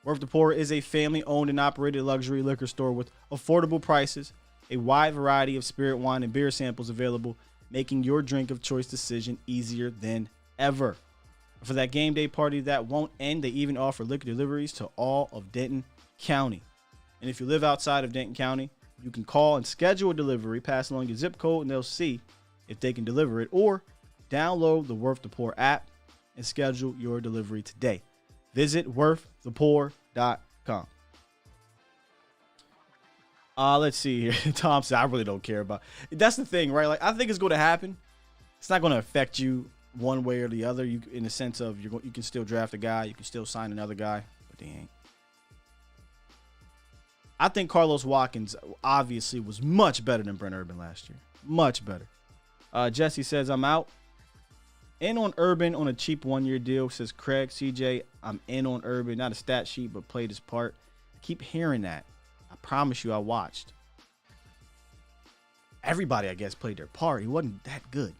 [SPEAKER 3] Worth the Poor is a family-owned and operated luxury liquor store with affordable prices, a wide variety of spirit wine and beer samples available, making your drink of choice decision easier than ever. For that game day party that won't end, they even offer liquor deliveries to all of Denton County. And if you live outside of Denton County, you can call and schedule a delivery, pass along your zip code, and they'll see if they can deliver it. Or download the Worth the Poor app and schedule your delivery today. Visit worththepoor.com. Let's see here. Tom said, I really don't care about it. That's the thing, right? Like, I think it's going to happen. It's not going to affect you one way or the other. You, in the sense of you can still draft a guy, you can still sign another guy, but they ain't. I think Carlos Watkins obviously was much better than Brent Urban last year. Much better. Jesse says, I'm out. In on Urban on a cheap one-year deal, says Craig. CJ, I'm in on Urban. Not a stat sheet, but played his part. I keep hearing that. I promise you I watched. Everybody, I guess, played their part. He wasn't that good.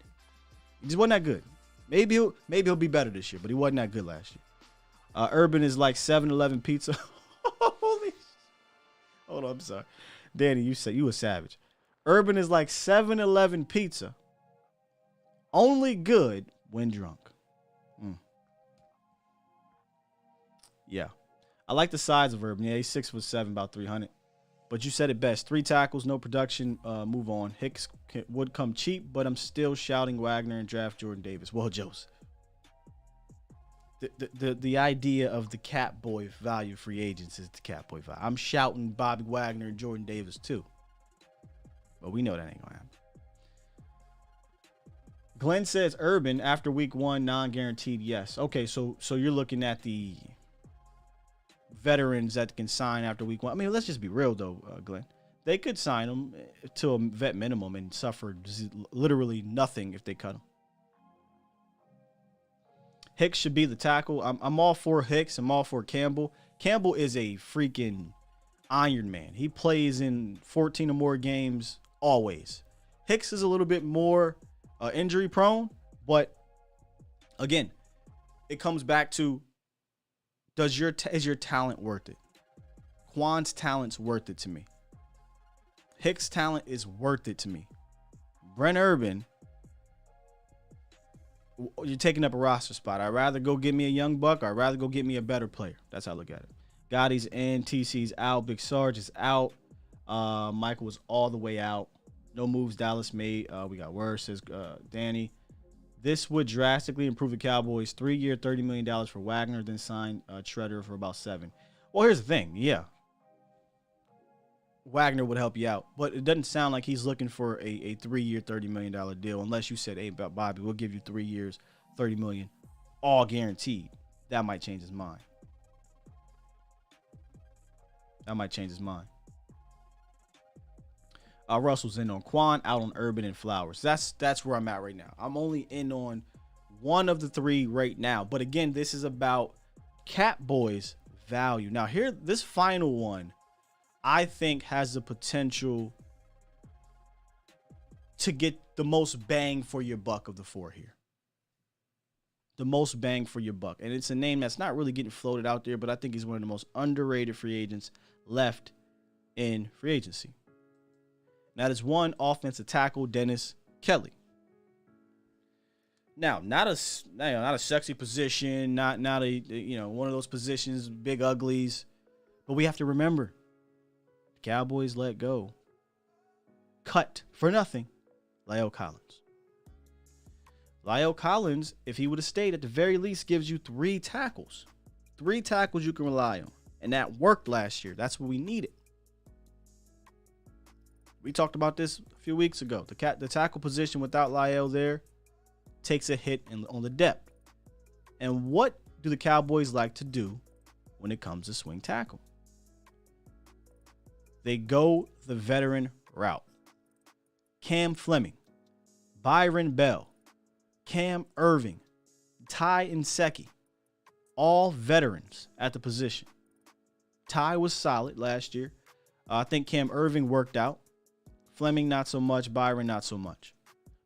[SPEAKER 3] He just wasn't that good. Maybe he'll be better this year, but he wasn't that good last year. Urban is like 7-Eleven pizza. Holy shit. Hold on, I'm sorry. Danny, you said you a savage. Urban is like 7-Eleven pizza. Only good when drunk. Yeah. I like the size of Urban. Yeah, he's 6'7", about 300. But you said it best. 3 tackles, no production, move on. Hicks would come cheap, but I'm still shouting Wagner and draft Jordan Davis. Well, Joseph. The idea of the Cat Boy value free agents is the Cat Boy value. I'm shouting Bobby Wagner and Jordan Davis too. But we know that ain't gonna happen. Glenn says Urban after week 1, non-guaranteed, yes. Okay, so you're looking at the veterans that can sign after week 1. I mean, let's just be real though, Glenn. They could sign him to a vet minimum and suffer literally nothing if they cut him. Hicks should be the tackle. I'm all for Hicks. I'm all for Campbell. Campbell is a freaking Iron Man. He plays in 14 or more games always. Hicks is a little bit more injury prone, but again, it comes back to is your talent worth it? Quan's talent's worth it to me. Hicks' talent is worth it to me. Brent Urban, you're taking up a roster spot. I'd rather go get me a young buck, or I'd rather go get me a better player. That's how I look at it. Gotti's in, TC's out, Big Sarge is out. Michael was all the way out. No moves Dallas made. We got worse, says Danny. This would drastically improve the Cowboys. 3-year, $30 million for Wagner, then sign Shredder for about $7 million. Well, here's the thing. Yeah. Wagner would help you out, but it doesn't sound like he's looking for a 3-year, $30 million deal unless you said, hey, Bobby, we'll give you 3 years, $30 million, all guaranteed. That might change his mind. Russell's in on Quan, out on Urban and Flowers. That's where I'm at right now. I'm only in on one of the 3 right now. But again, this is about Cat Boys value. Now here, this final one, I think has the potential to get the most bang for your buck of the 4 here. The most bang for your buck. And it's a name that's not really getting floated out there, but I think he's one of the most underrated free agents left in free agency. Now, there's one offensive tackle, Dennis Kelly. Now, not a sexy position, not a one of those positions, big uglies, but we have to remember, the Cowboys let go, cut for nothing, La'el Collins. La'el Collins, if he would have stayed, at the very least, gives you 3 tackles. 3 tackles you can rely on, and that worked last year. That's what we needed. We talked about this a few weeks ago. The tackle position without Lyle there takes a hit on the depth. And what do the Cowboys like to do when it comes to swing tackle? They go the veteran route. Cam Fleming, Byron Bell, Cam Irving, Ty Nsekhe, all veterans at the position. Ty was solid last year. I think Cam Irving worked out. Fleming, not so much. Byron, not so much.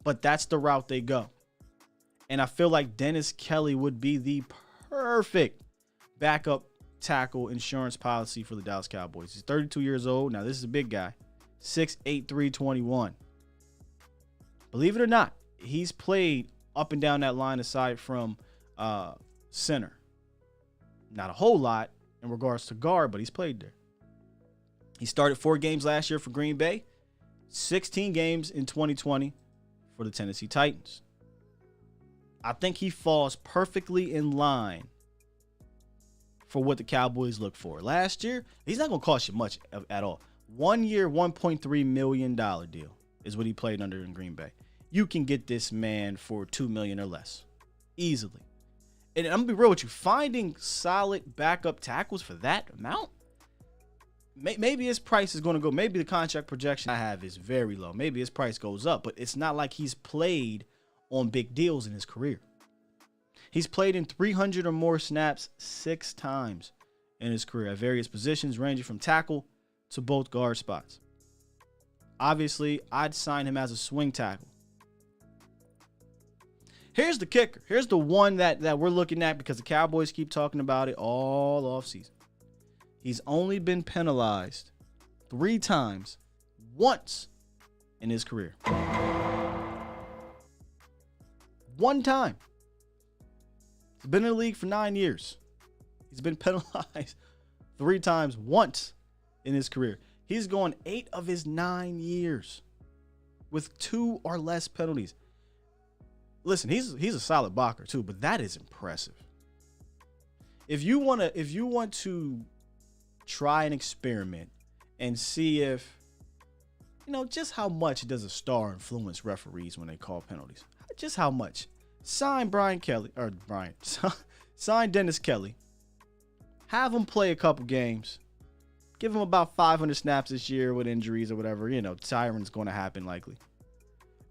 [SPEAKER 3] But that's the route they go. And I feel like Dennis Kelly would be the perfect backup tackle insurance policy for the Dallas Cowboys. He's 32 years old. Now, this is a big guy. 6'8", 321. Believe it or not, he's played up and down that line aside from center. Not a whole lot in regards to guard, but he's played there. He started 4 games last year for Green Bay, 16 games in 2020 for the Tennessee Titans. I think he falls perfectly in line for what the Cowboys look for. Last year, he's not going to cost you much at all. 1 year, $1.3 million deal is what he played under in Green Bay. You can get this man for $2 million or less easily. And I'm going to be real with you. Finding solid backup tackles for that amount, maybe his price is going to go. Maybe the contract projection I have is very low. Maybe his price goes up, but it's not like he's played on big deals in his career. He's played in 300 or more snaps 6 times in his career at various positions, ranging from tackle to both guard spots. Obviously, I'd sign him as a swing tackle. Here's the kicker. Here's the one that we're looking at because the Cowboys keep talking about it all offseason. He's only been penalized 3 times, once in his career. 1 time. He's been in the league for 9 years. He's been penalized 3 times, once in his career. He's gone 8 of his 9 years with 2 or less penalties. Listen, he's a solid blocker too, but that is impressive. If you want to try an experiment and see if, just how much does a star influence referees when they call penalties? Just how much? Sign sign Dennis Kelly. Have him play a couple games. Give him about 500 snaps this year with injuries or whatever. Tyrant's going to happen likely.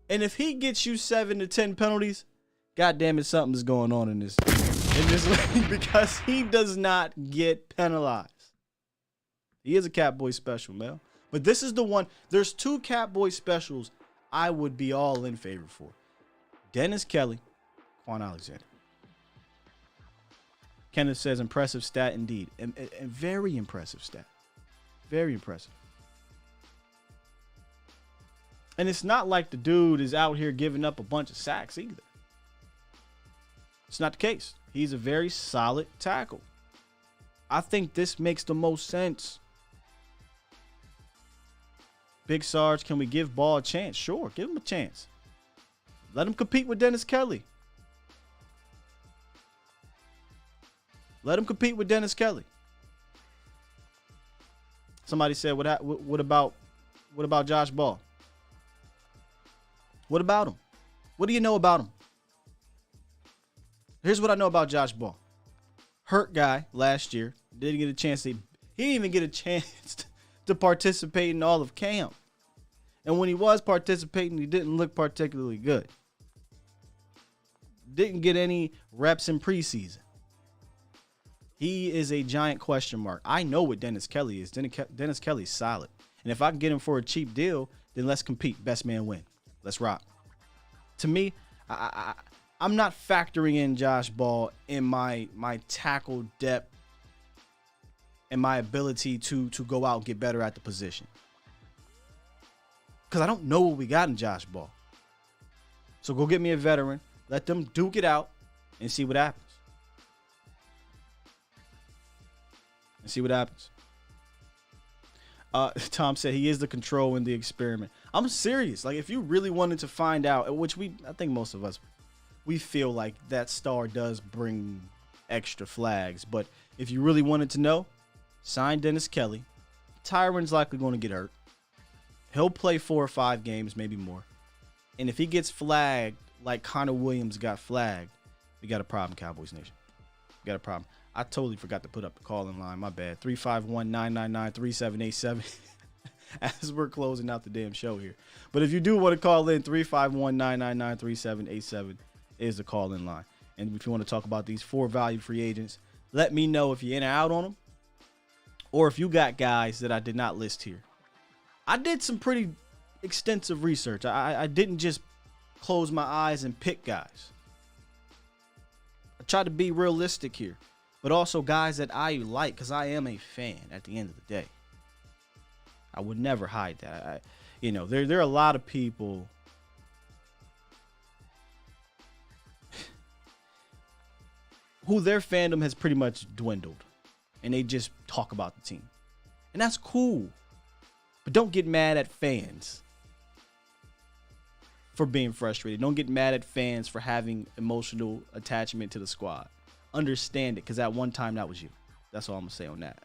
[SPEAKER 3] And if he gets you 7 to 10 penalties, goddamn it, something's going on in this league because he does not get penalized. He is a Catboy special, man. But this is the one. There's 2 Catboy specials I would be all in favor for. Dennis Kelly, Quan Alexander. Kenneth says impressive stat indeed. And very impressive stat. Very impressive. And it's not like the dude is out here giving up a bunch of sacks either. It's not the case. He's a very solid tackle. I think this makes the most sense. Big Sarge, can we give Ball a chance? Sure, give him a chance. Let him compete with Dennis Kelly. Let him compete with Dennis Kelly. Somebody said, what about Josh Ball? What about him? What do you know about him? Here's what I know about Josh Ball. Hurt guy last year. Didn't get a chance he didn't even get a chance to participate in all of camp. And when he was participating, he didn't look particularly good. Didn't get any reps in preseason. He is a giant question mark. I know what Dennis Kelly is. Dennis Kelly's solid. And if I can get him for a cheap deal, then let's compete. Best man win. Let's rock. To me, I'm not factoring in Josh Ball in my tackle depth and my ability to go out and get better at the position. Because I don't know what we got in Josh Ball. So go get me a veteran. Let them duke it out and see what happens. Tom said he is the control in the experiment. I'm serious. Like, if you really wanted to find out, which I think most of us, we feel like that star does bring extra flags. But if you really wanted to know, sign Dennis Kelly. Tyron's likely going to get hurt. He'll play 4 or 5 games, maybe more. And if he gets flagged like Connor Williams got flagged, we got a problem, Cowboys Nation. We got a problem. I totally forgot to put up the call-in line. My bad. 351-999-3787 as we're closing out the damn show here. But if you do want to call in, 351-999-3787 is the call-in line. And if you want to talk about these 4 valued free agents, let me know if you're in or out on them, or if you got guys that I did not list here. I did some pretty extensive research. I didn't just close my eyes and pick guys. I tried to be realistic here, but also guys that I like, because I am a fan at the end of the day. I would never hide that. There are a lot of people who their fandom has pretty much dwindled, and they just talk about the team. And that's cool. But don't get mad at fans for being frustrated. Don't get mad at fans for having emotional attachment to the squad. Understand it, because at one time that was you. That's all I'm going to say on that.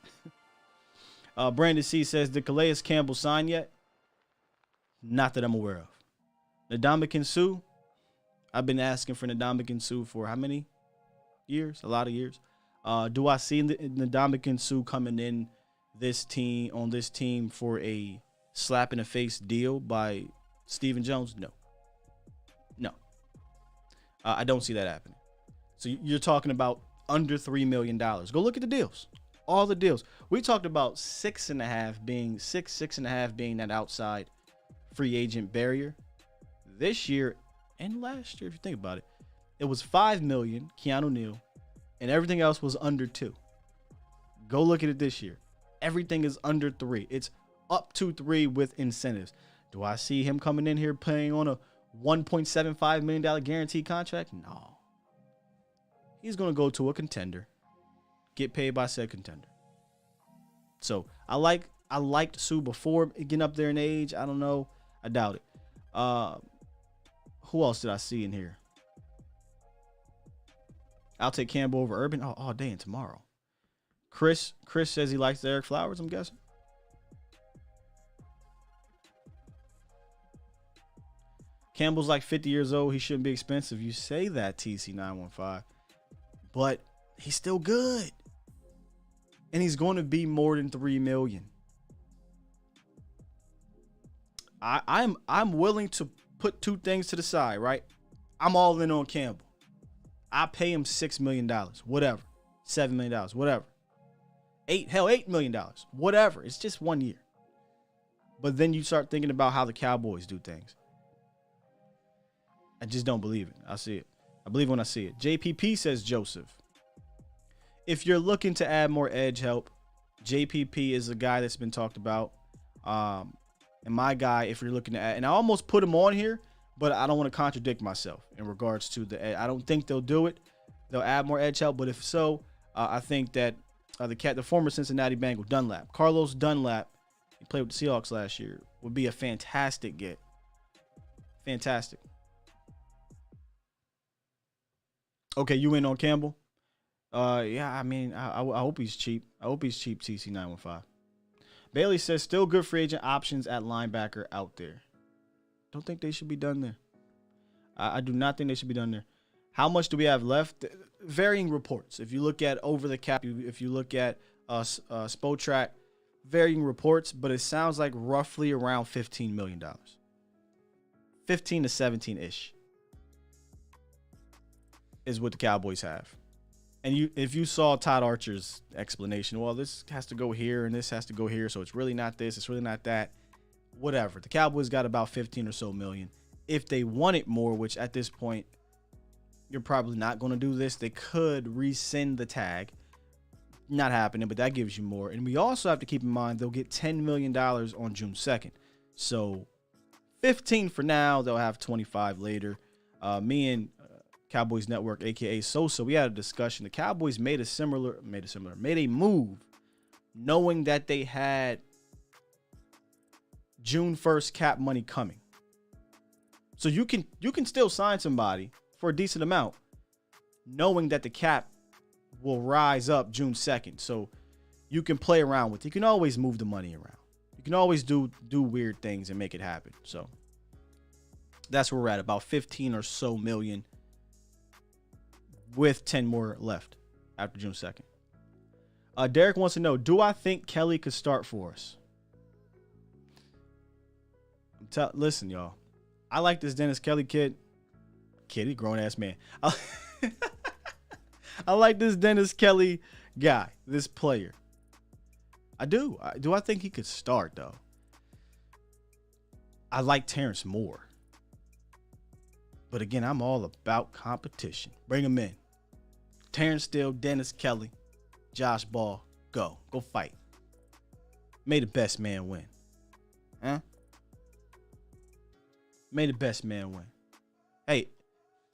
[SPEAKER 3] Brandon C says, did Calais Campbell sign yet? Not that I'm aware of. Ndamukong Suh? I've been asking for Ndamukong Suh for how many years? A lot of years. Do I see Ndamukong Suh coming in this team for a slap in the face deal by Stephen Jones? No. I don't see that happening. So you're talking about under $3 million. Go look at the deals. All the deals. We talked about 6.5 being that outside free agent barrier. This year and last year, if you think about it, it was $5 million, Keanu Neal, and everything else was under 2. Go look at it this year. Everything is under 3. It's up to 3 with incentives. Do I see him coming in here paying on a $1.75 million guaranteed contract? No. He's going to go to a contender, get paid by said contender. So I liked Suh before getting up there in age. I don't know. I doubt it. Who else did I see in here? I'll take Campbell over Urban all day and tomorrow. Chris says he likes Eric Flowers, I'm guessing. Campbell's like 50 years old. He shouldn't be expensive. You say that, TC915. But he's still good. And he's going to be more than $3 million. I'm willing to put 2 things to the side, right? I'm all in on Campbell. I pay him $6 million, whatever. $7 million, whatever. $8 million, whatever. It's just 1 year. But then you start thinking about how the Cowboys do things. I just don't believe it. I see it. I believe when I see it. JPP says Joseph. If you're looking to add more edge help, JPP is a guy that's been talked about. And my guy, if you're looking to add, and I almost put him on here, but I don't want to contradict myself in regards to the edge. I don't think they'll do it. They'll add more edge help, but if so, I think that the former Cincinnati Bengal, Carlos Dunlap, he played with the Seahawks last year, would be a fantastic get. Fantastic. Okay, you in on Campbell? Yeah, I mean, I hope he's cheap. I hope he's cheap, TC915. Bailey says, still good free agent options at linebacker out there. Don't think they should be done there. I do not think they should be done there. How much do we have left? Varying reports. If you look at Over the Cap, if you look at Spotrac, varying reports, but it sounds like roughly around $15 million. 15 to 17-ish is what the Cowboys have. And if you saw Todd Archer's explanation, well, this has to go here and this has to go here, so it's really not this, it's really not that. Whatever. The Cowboys got about 15 or so million. If they wanted more, which at this point, you're probably not going to do this, they could rescind the tag. Not happening, but that gives you more. And we also have to keep in mind they'll get $10 million on June 2nd. So 15 for now, they'll have 25 later. Me and Cowboys Network, aka Sosa, we had a discussion. The Cowboys made a move knowing that they had June 1st cap money coming. So you can still sign somebody for a decent amount knowing that the cap will rise up June 2nd. So you can play around with it. You can always move the money around. You can always do weird things and make it happen. So that's where we're at, about 15 or so million with 10 more left after June 2nd. Derek wants to know, do I think Kelly could start for us? Listen, y'all. I like this Dennis Kelly kid. He grown-ass man. I like this Dennis Kelly guy, this player. I do. Do I think he could start, though? I like Terrence more. But again, I'm all about competition. Bring him in. Terrence Steele, Dennis Kelly, Josh Ball, go. Go fight. May the best man win. Huh? May the best man win. Hey,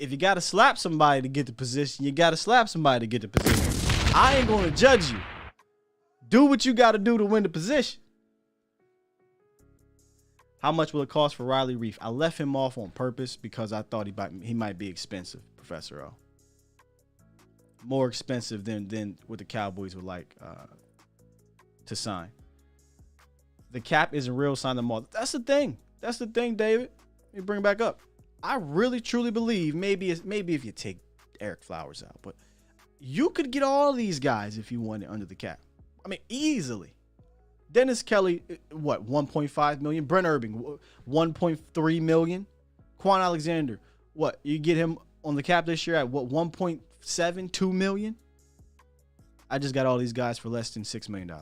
[SPEAKER 3] if you got to slap somebody to get the position, you got to slap somebody to get the position. I ain't going to judge you. Do what you got to do to win the position. How much will it cost for Riley Reef? I left him off on purpose because I thought he might be expensive, Professor O. More expensive than what the Cowboys would like to sign. The cap isn't real, sign them all. That's the thing. That's the thing, David. Let me bring it back up. I really, truly believe maybe if you take Eric Flowers out, but you could get all these guys if you wanted under the cap. I mean, easily. Dennis Kelly, what, 1.5 million? Brent Irving, 1.3 million? Quan Alexander, what, you get him on the cap this year at what, 1.72 million? I just got all these guys for less than $6 million.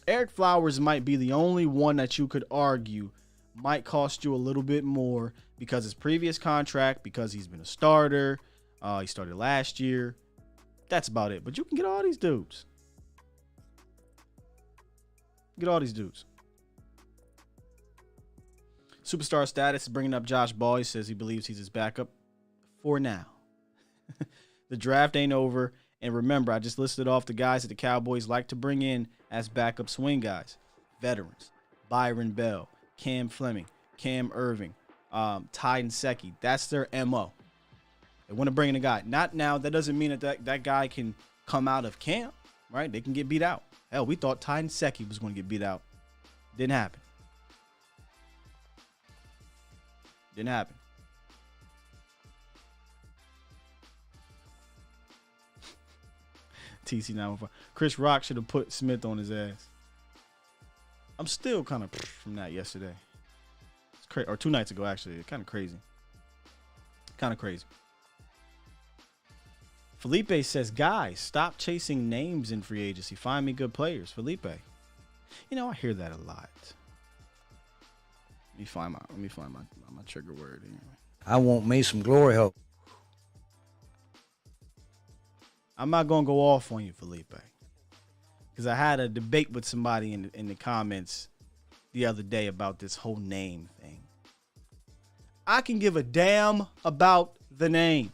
[SPEAKER 3] Eric Flowers might be the only one that you could argue might cost you a little bit more because his previous contract, because he's been a starter. He started last year. That's about it. But you can get all these dudes. Get all these dudes. Superstar status is bringing up Josh Ball. He says he believes he's his backup for now. The draft ain't over. And remember, I just listed off the guys that the Cowboys like to bring in as backup swing guys. Veterans. Byron Bell. Cam Fleming. Cam Irving. Ty Nsekhe. That's their MO. They want to bring in a guy. Not now. That doesn't mean that guy can come out of camp, right? They can get beat out. Hell, we thought Ty Nsekhe was going to get beat out. Didn't happen. Didn't happen. TC915. Chris Rock should have put Smith on his ass. I'm still kind of from that yesterday. It's crazy, or 2 nights ago, actually. Kind of crazy. Kind of crazy. Felipe says, guys, stop chasing names in free agency. Find me good players. Felipe. You know, I hear that a lot. Let me find my trigger word here.
[SPEAKER 7] I want me some glory hole.
[SPEAKER 3] I'm not gonna go off on you, Felipe, because I had a debate with somebody in the comments the other day about this whole name thing. I can give a damn about the name.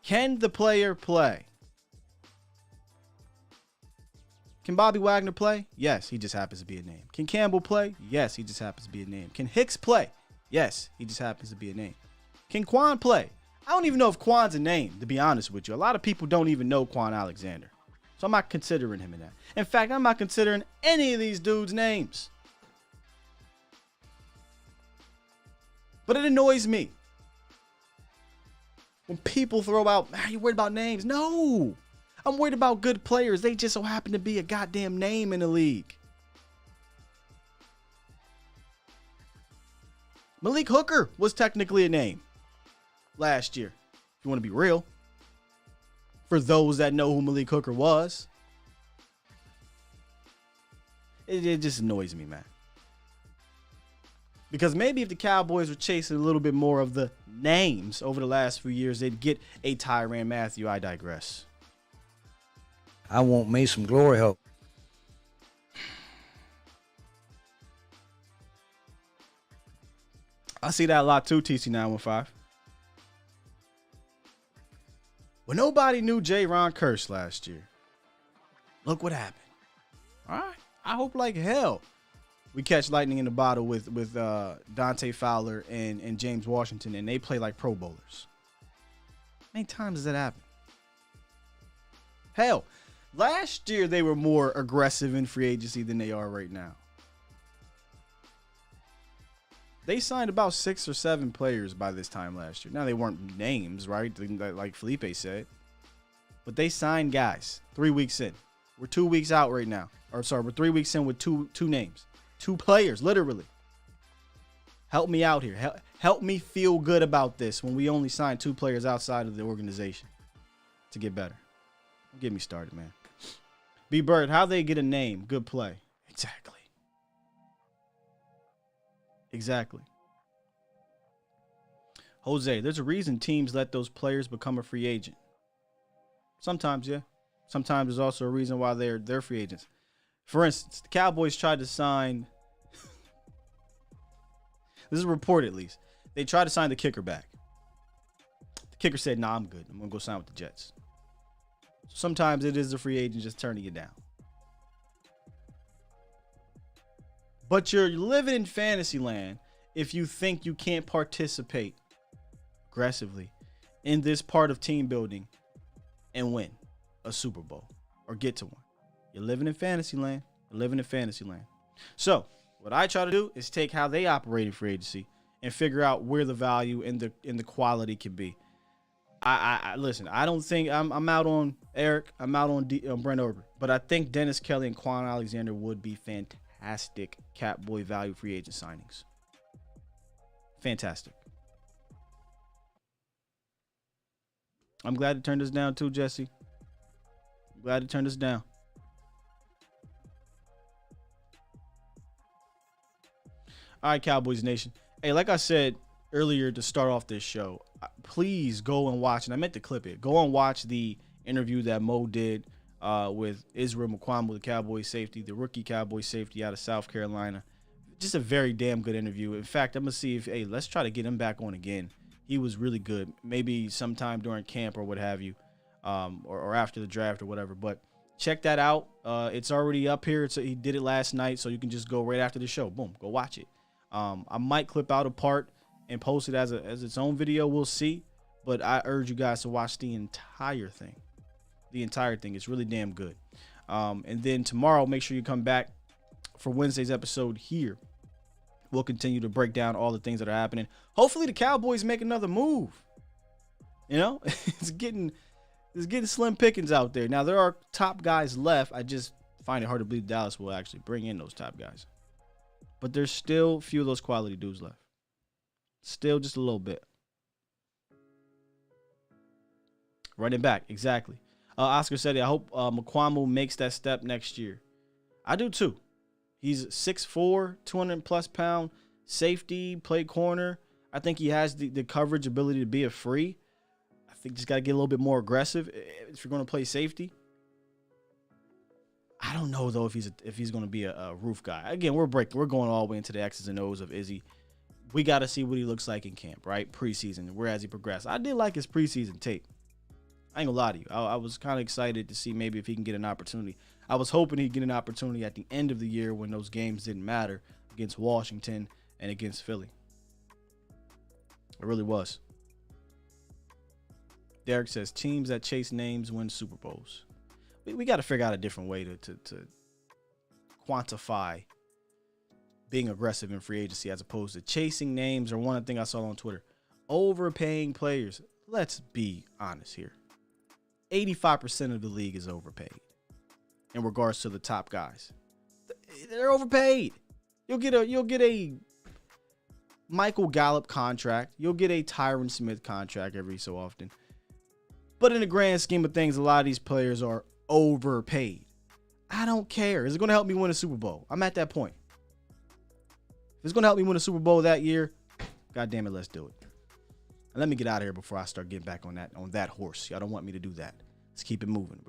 [SPEAKER 3] Can the player play? Can Bobby Wagner play? Yes, he just happens to be a name. Can Campbell play? Yes, he just happens to be a name. Can Hicks play? Yes, he just happens to be a name. Can Quan play? I don't even know if Quan's a name, to be honest with you. A lot of people don't even know Quan Alexander. So I'm not considering him in that. In fact, I'm not considering any of these dudes' names. But it annoys me when people throw out, you worried about names? No. I'm worried about good players. They just so happen to be a goddamn name in the league. Malik Hooker was technically a name last year, if you want to be real. For those that know who Malik Hooker was. It just annoys me, man. Because maybe if the Cowboys were chasing a little bit more of the names over the last few years, they'd get a Tyrann Mathieu. I digress.
[SPEAKER 7] I want me some glory hole.
[SPEAKER 3] I see that a lot too, TC915. Well, nobody knew Ron Kearse last year. Look what happened. All right. I hope like hell we catch lightning in the bottle with Dante Fowler and James Washington, and they play like Pro Bowlers. How many times does that happen? Hell, Last year, they were more aggressive in free agency than they are right now. They signed about 6 or 7 players by this time last year. Now, they weren't names, right? Like Felipe said. But they signed guys 3 weeks in. We're 2 weeks out right now. We're 3 weeks in with two names. 2 players, literally. Help me out here. Help me feel good about this when we only signed 2 players outside of the organization to get better. Don't get me started, man. B. Bird, how they get a name? Good play. Exactly. Jose, there's a reason teams let those players become a free agent. Sometimes, yeah. Sometimes there's also a reason why they're free agents. For instance, the Cowboys tried to sign. This is a report, at least. They tried to sign the kicker back. The kicker said, "Nah, I'm good. I'm gonna go sign with the Jets." Sometimes it is the free agent just turning you down. But you're living in fantasy land if you think you can't participate aggressively in this part of team building and win a Super Bowl or get to one. You're living in fantasy land. So what I try to do is take how they operate in free agency and figure out where the value and the quality can be. I listen. I don't think I'm out on Eric. I'm out on Brent Urban, but I think Dennis Kelly and Quan Alexander would be fantastic Catboy value free agent signings. Fantastic. I'm glad to turn this down too, Jesse. I'm glad to turn this down. All right, Cowboys Nation. Hey, like I said earlier to start off this show, please go and watch, and I meant to clip it. Go and watch the interview that Mo did with Israel Mukuamu, the Cowboys safety, the rookie Cowboys safety out of South Carolina. Just a very damn good interview. In fact, I'm going to see if, let's try to get him back on again. He was really good. Maybe sometime during camp or what have you, or after the draft or whatever. But check that out. It's already up here. He did it last night, so you can just go right after the show. Boom, go watch it. I might clip out a part and post it as its own video. We'll see. But I urge you guys to watch the entire thing. The entire thing. It's really damn good. And then tomorrow, make sure you come back for Wednesday's episode here. We'll continue to break down all the things that are happening. Hopefully the Cowboys make another move. You know, it's getting slim pickings out there. Now, there are top guys left. I just find it hard to believe Dallas will actually bring in those top guys. But there's still a few of those quality dudes left. Still just a little bit. Running back, exactly. Oscar said, I hope Mukuamu makes that step next year. I do too. He's 6'4", 200-plus pound safety, play corner. I think he has the coverage ability to be a free. I think just got to get a little bit more aggressive if you're going to play safety. I don't know, though, if he's going to be a roof guy. Again, we're going all the way into the X's and O's of Izzy. We got to see what he looks like in camp, right? Preseason, where as he progressed. I did like his preseason tape. I ain't gonna lie to you. I was kind of excited to see maybe if he can get an opportunity. I was hoping he'd get an opportunity at the end of the year when those games didn't matter against Washington and against Philly. It really was. Derek says, teams that chase names win Super Bowls. We got to figure out a different way to quantify being aggressive in free agency as opposed to chasing names, or one thing I saw on Twitter, overpaying players. Let's be honest here. 85% of the league is overpaid in regards to the top guys. They're overpaid. You'll get a Michael Gallup contract. You'll get a Tyron Smith contract every so often. But in the grand scheme of things, a lot of these players are overpaid. I don't care. Is it going to help me win a Super Bowl? I'm at that point. If it's going to help me win a Super Bowl that year, God damn it, let's do it. And let me get out of here before I start getting back on that horse. Y'all don't want me to do that. Let's keep it moving.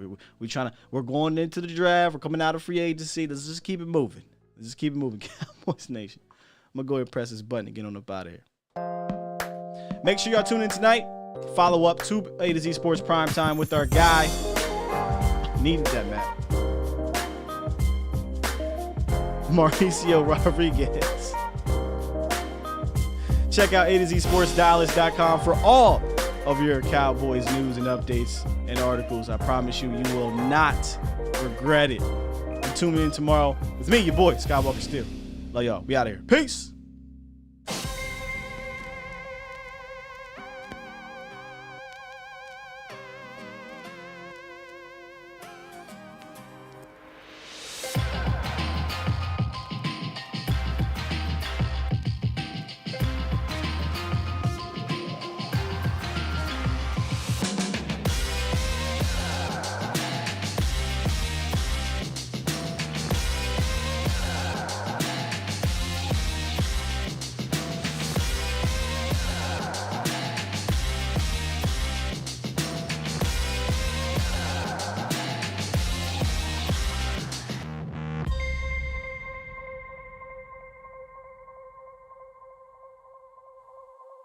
[SPEAKER 3] We're going into the draft. We're coming out of free agency. Let's just keep it moving. Cowboys Nation. I'm going to go ahead and press this button and get on up out of here. Make sure y'all tune in tonight. Follow up to A to Z Sports Primetime with our guy. Needed that, Matt. Mauricio Rodriguez. Check out A to Z Sports Dallas.com for all of your Cowboys news and updates and articles. I promise you, you will not regret it. And tune in tomorrow with me, your boy, Skywalker Steel. Love y'all. We out of here. Peace.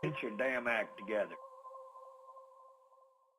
[SPEAKER 8] Get your damn act together.